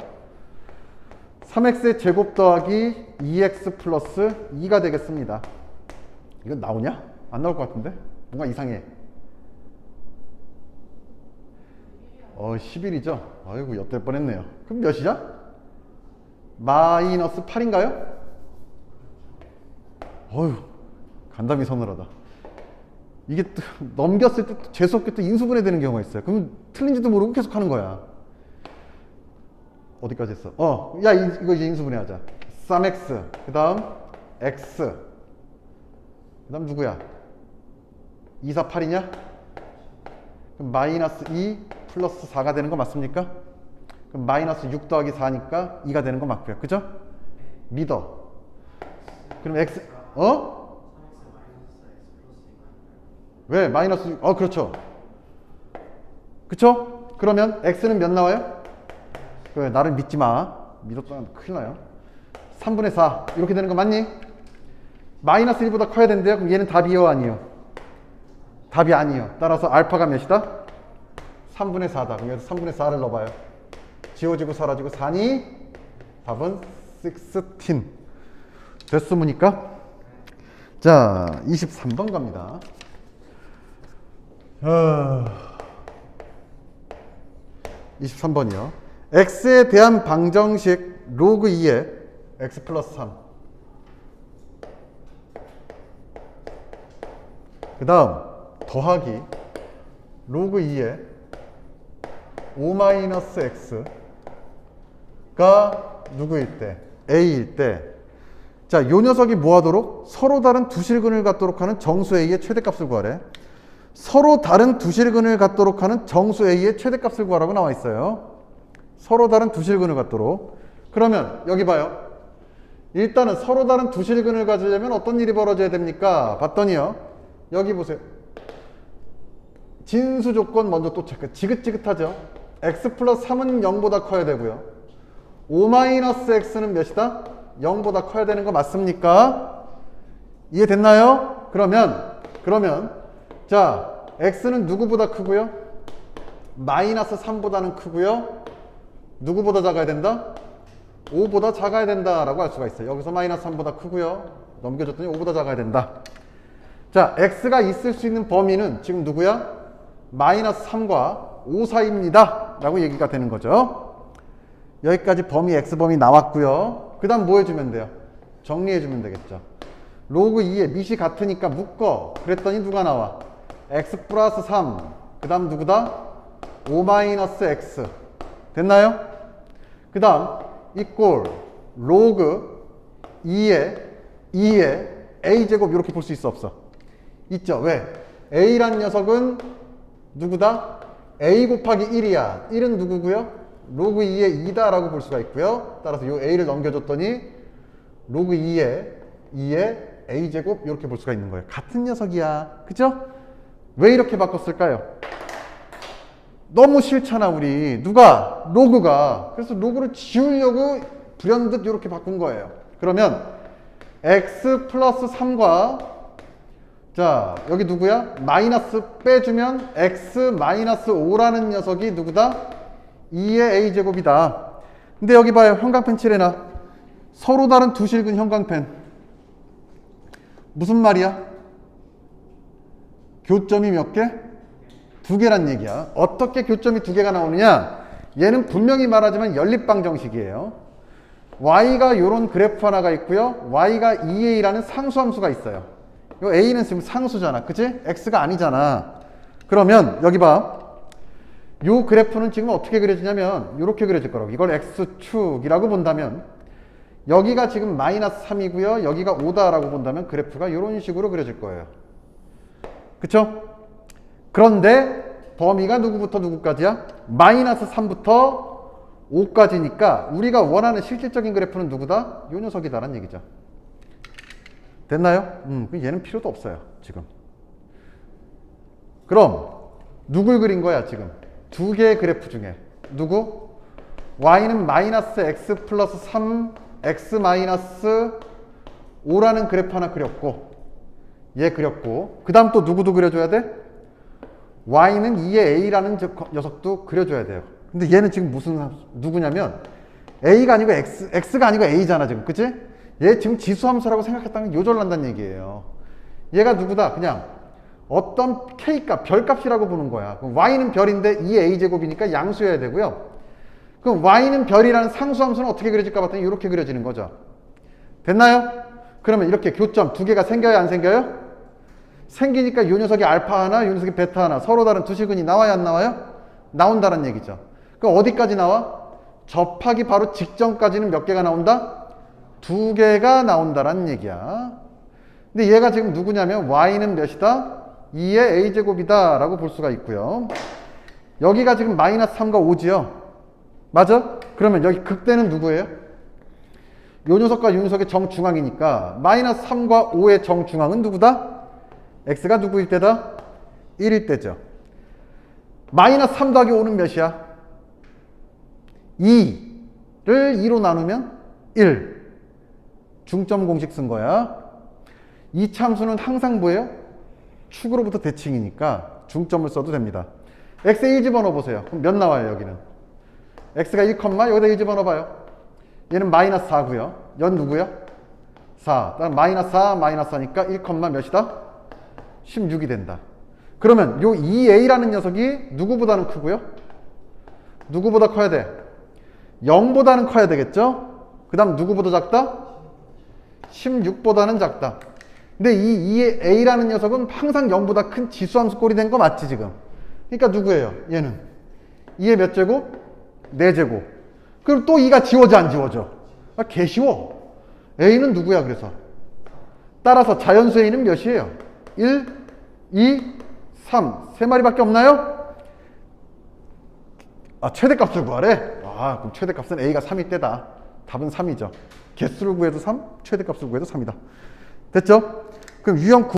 3x의 제곱 더하기 2x 플러스 2가 되겠습니다. 이건 나오냐? 안 나올 것 같은데? 뭔가 이상해. 11이죠? 아이고, 엿될 뻔했네요. 그럼 몇이야? 마이너스 8인가요? 어휴, 간담이 서늘하다. 이게 또 넘겼을 때 재수없게 또 인수분해 되는 경우가 있어요. 그럼 틀린지도 모르고 계속 하는 거야. 어디까지 했어? 야, 이거 이제 인수분해 하자. 3x, 그 다음 x, 그 다음 누구야? 2, 4, 8이냐? 그럼 마이너스 2 플러스 4가 되는 거 맞습니까? 그럼 마이너스 6 더하기 4니까 2가 되는 거 맞고요. 그죠? 믿어. 그럼 x, 왜? 마이너스 6, 그렇죠. 그쵸? 그러면 x는 몇 나와요? 그래, 나를 믿지 마. 믿었다가 큰일 나요. 3분의 4 이렇게 되는 거 맞니? 마이너스 1보다 커야 된대요. 그럼 얘는 답이요 아니요? 답이 아니요. 따라서 알파가 몇이다? 3분의 4다. 그럼 여기서 3분의 4를 넣어봐요. 지워지고 사라지고 4니? 답은 16. 됐습니까? 자, 23번 갑니다. 23번이요. x에 대한 방정식 로그 2에 x 플러스 3. 그 다음 더하기 로그 2에 5-x가 누구일 때? a일 때. 자, 요 녀석이 뭐 하도록? 서로 다른 두 실근을 갖도록 하는 정수 a의 최대값을 구하래. 서로 다른 두 실근을 갖도록 하는 정수 a의 최대값을 구하라고 나와 있어요. 서로 다른 두 실근을 갖도록. 그러면 여기 봐요. 일단은 서로 다른 두 실근을 가지려면 어떤 일이 벌어져야 됩니까? 봤더니요. 여기 보세요. 진수 조건 먼저 또 체크. 지긋지긋하죠? x 플러스 3은 0보다 커야 되고요. 5-x는 몇이다? 0보다 커야 되는 거 맞습니까? 이해됐나요? 그러면 자, x는 누구보다 크고요? 마이너스 3보다는 크고요. 누구보다 작아야 된다? 5보다 작아야 된다라고 할 수가 있어요. 여기서 마이너스 3보다 크고요. 넘겨줬더니 5보다 작아야 된다. 자, x가 있을 수 있는 범위는 지금 누구야? 마이너스 3과 5 사이입니다 라고 얘기가 되는 거죠. 여기까지 범위 x범위 나왔고요. 그 다음 뭐 해주면 돼요? 정리해주면 되겠죠. 로그 2에 밑이 같으니까 묶어. 그랬더니 누가 나와? x 플러스 3. 그 다음 누구다? 5-x. 됐나요? 그 다음 이꼴 로그 2에 a제곱 이렇게 볼 수 있어 없어? 있죠. 왜? a란 녀석은 누구다? a 곱하기 1이야. 1은 누구고요? 로그 2의 2다 라고 볼 수가 있고요. 따라서 이 a를 넘겨줬더니 로그 2의 a제곱 이렇게 볼 수가 있는 거예요. 같은 녀석이야. 그죠? 왜 이렇게 바꿨을까요? 너무 싫잖아 우리. 누가? 로그가. 그래서 로그를 지우려고 불현듯 이렇게 바꾼 거예요. 그러면 x 플러스 3과 자 여기 누구야? 마이너스 빼주면 x 마이너스 5라는 녀석이 누구다? 2의 a제곱이다. 근데 여기 봐요. 형광펜 칠해놔. 서로 다른 두 실근 형광펜. 무슨 말이야? 교점이 몇 개? 두 개란 얘기야. 어떻게 교점이 두 개가 나오느냐? 얘는 분명히 말하지만 연립방 정식이에요. y가 요런 그래프 하나가 있고요. y가 2a라는 상수함수가 있어요. 요 a는 지금 상수잖아. 그치? x가 아니잖아. 그러면 여기 봐. 요 그래프는 지금 어떻게 그려지냐면 요렇게 그려질 거라고. 이걸 x축이라고 본다면 여기가 지금 마이너스 3이고요. 여기가 5다라고 본다면 그래프가 요런 식으로 그려질 거예요. 그쵸? 그런데 범위가 누구부터 누구까지야? 마이너스 3부터 5까지니까 우리가 원하는 실질적인 그래프는 누구다? 요 녀석이다라는 얘기죠. 됐나요? 얘는 필요도 없어요 지금. 그럼 누굴 그린 거야 지금? 두 개의 그래프 중에 누구? y는 마이너스 x 플러스 3 x 마이너스 5라는 그래프 하나 그렸고 얘 그렸고 그 다음 또 누구도 그려줘야 돼? y는 2의 a라는 녀석도 그려줘야 돼요. 근데 얘는 지금 무슨 누구냐면 a가 아니고 x가 아니고 a잖아 지금. 그치? 얘 지금 지수함수라고 생각했다는 게 요절난다는 얘기예요. 얘가 누구다? 그냥 어떤 k값, 별값이라고 보는 거야. 그럼 y는 별인데 2의 a제곱이니까 양수여야 되고요. 그럼 y는 별이라는 상수함수는 어떻게 그려질까 봤더니 이렇게 그려지는 거죠. 됐나요? 그러면 이렇게 교점 두 개가 생겨요 안 생겨요? 생기니까 이 녀석이 알파 하나, 이 녀석이 베타 하나 서로 다른 두 실근이 나와요 안 나와요? 나온다는 얘기죠. 그럼 어디까지 나와? 접하기 바로 직전까지는 몇 개가 나온다? 두 개가 나온다라는 얘기야. 근데 얘가 지금 누구냐면 y는 몇이다? 2의 a제곱이다 라고 볼 수가 있고요. 여기가 지금 마이너스 3과 5지요. 맞아? 그러면 여기 극대는 누구예요? 요 녀석과 요 녀석의 정중앙이니까 마이너스 3과 5의 정중앙은 누구다? x가 누구일 때다? 1일 때죠. 마이너스 3 더하기 5는 몇이야? 2를 2로 나누면 1. 중점 공식 쓴 거야. 이 참수는 항상 뭐예요? 축으로부터 대칭이니까 중점을 써도 됩니다. x에 1 집어넣어 보세요. 그럼 몇 나와요 여기는? x가 1, 여기다 1 집어넣어 봐요. 얘는 마이너스 4고요. 연 누구야? 4. 다음 마이너스 4, 마이너스 4니까 1, 몇이다? 16이 된다. 그러면 요 2a라는 녀석이 누구보다는 크고요? 누구보다 커야 돼? 0보다는 커야 되겠죠? 그 다음 누구보다 작다? 16보다는 작다. 근데 이 2a라는 녀석은 항상 0보다 큰 지수함수 꼴이 된 거 맞지 지금? 그러니까 누구예요? 얘는 2의 몇 제곱? 4제곱. 그럼 또 2가 지워져 안 지워져? 아, 개 쉬워. A는 누구야 그래서? 따라서 자연수 A는 몇이에요? 1, 2, 3. 3마리밖에 없나요? 아, 최대값을 구하래? 아, 그럼 최대값은 A가 3이 때다. 답은 3이죠. 개수를 구해도 3, 최대값을 구해도 3이다. 됐죠? 그럼 유형